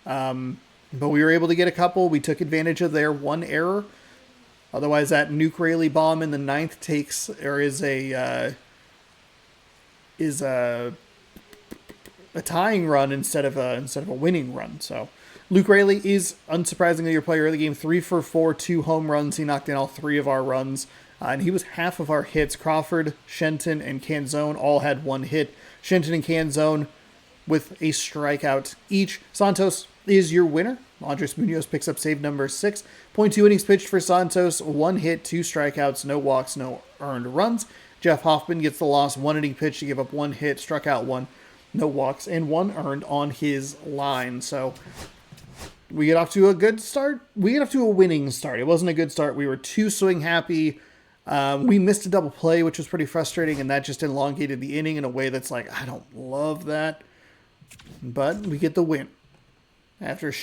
A: But we were able to get a couple. We took advantage of their 1 error. Otherwise, that Nuke Raley bomb in the 9th is a tying run instead of a winning run. So Luke Raley is unsurprisingly your player of the game. 3 for 4, 2 home runs. He knocked in all 3 of our runs. And he was half of our hits. Crawford, Shenton, and Canzone all had 1 hit. Shenton and Canzone with a strikeout each. Santos is your winner. Andres Munoz picks up save number 6. 0.2 innings pitched for Santos. 1 hit, 2 strikeouts, no walks, no earned runs. Jeff Hoffman gets the loss. 1 inning pitch to give up 1 hit, struck out 1, no walks, and 1 earned on his line. So we get off to a good start. We get off to a winning start. It wasn't a good start. We were 2 swing happy. We missed a double play, which was pretty frustrating, and that just elongated the inning in a way that's like, I don't love that. But we get the win. After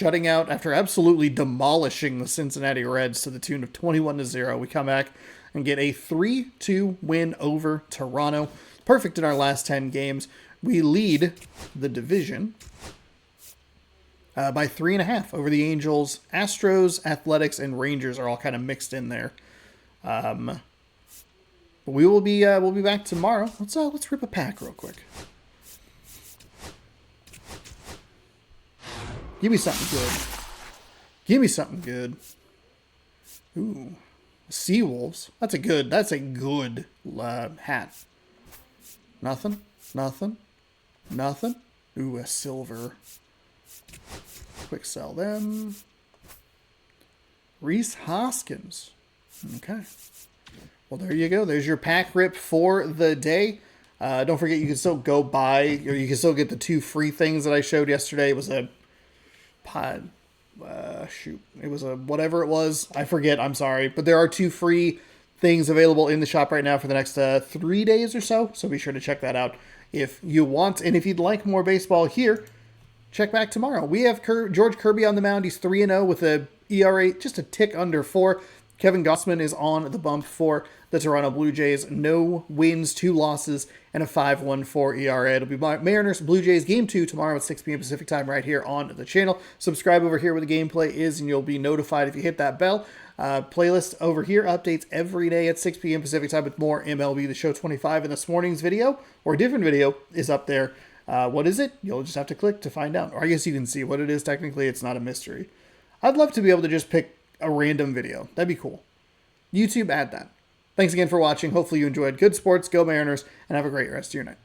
A: absolutely demolishing the Cincinnati Reds to the tune of 21-0, we come back and get a 3-2 win over Toronto. Perfect in our last 10 games. We lead the division by 3.5 over the Angels. Astros, Athletics, and Rangers are all kind of mixed in there. We'll be back tomorrow. Let's rip a pack real quick. Give me something good. Give me something good. Ooh. Seawolves. That's a good hat. Nothing. Ooh, a silver. Quick sell them. Reese Hoskins. Okay. Well, there you go. There's your pack rip for the day. Don't forget, you can still go buy, or you can still get the 2 free things that I showed yesterday. It was a pod. It was a whatever it was. I forget. I'm sorry. But there are 2 free things available in the shop right now for the next 3 days or so. So be sure to check that out if you want. And if you'd like more baseball here, check back tomorrow. We have George Kirby on the mound. He's 3-0 with a ERA just a tick under 4. Kevin Gossman is on the bump for the Toronto Blue Jays. No wins, 2 losses, and a 5.14 ERA. It'll be Mariners Blue Jays Game 2 tomorrow at 6 p.m. Pacific Time right here on the channel. Subscribe over here where the gameplay is, and you'll be notified if you hit that bell. Playlist over here updates every day at 6 p.m. Pacific Time with more MLB The Show 25. And this morning's video, or a different video, is up there. What is it? You'll just have to click to find out. Or I guess you can see what it is. Technically, it's not a mystery. I'd love to be able to just pick a random video. That'd be cool. YouTube, add that. Thanks again for watching. Hopefully you enjoyed. Good sports, go Mariners, and have a great rest of your night.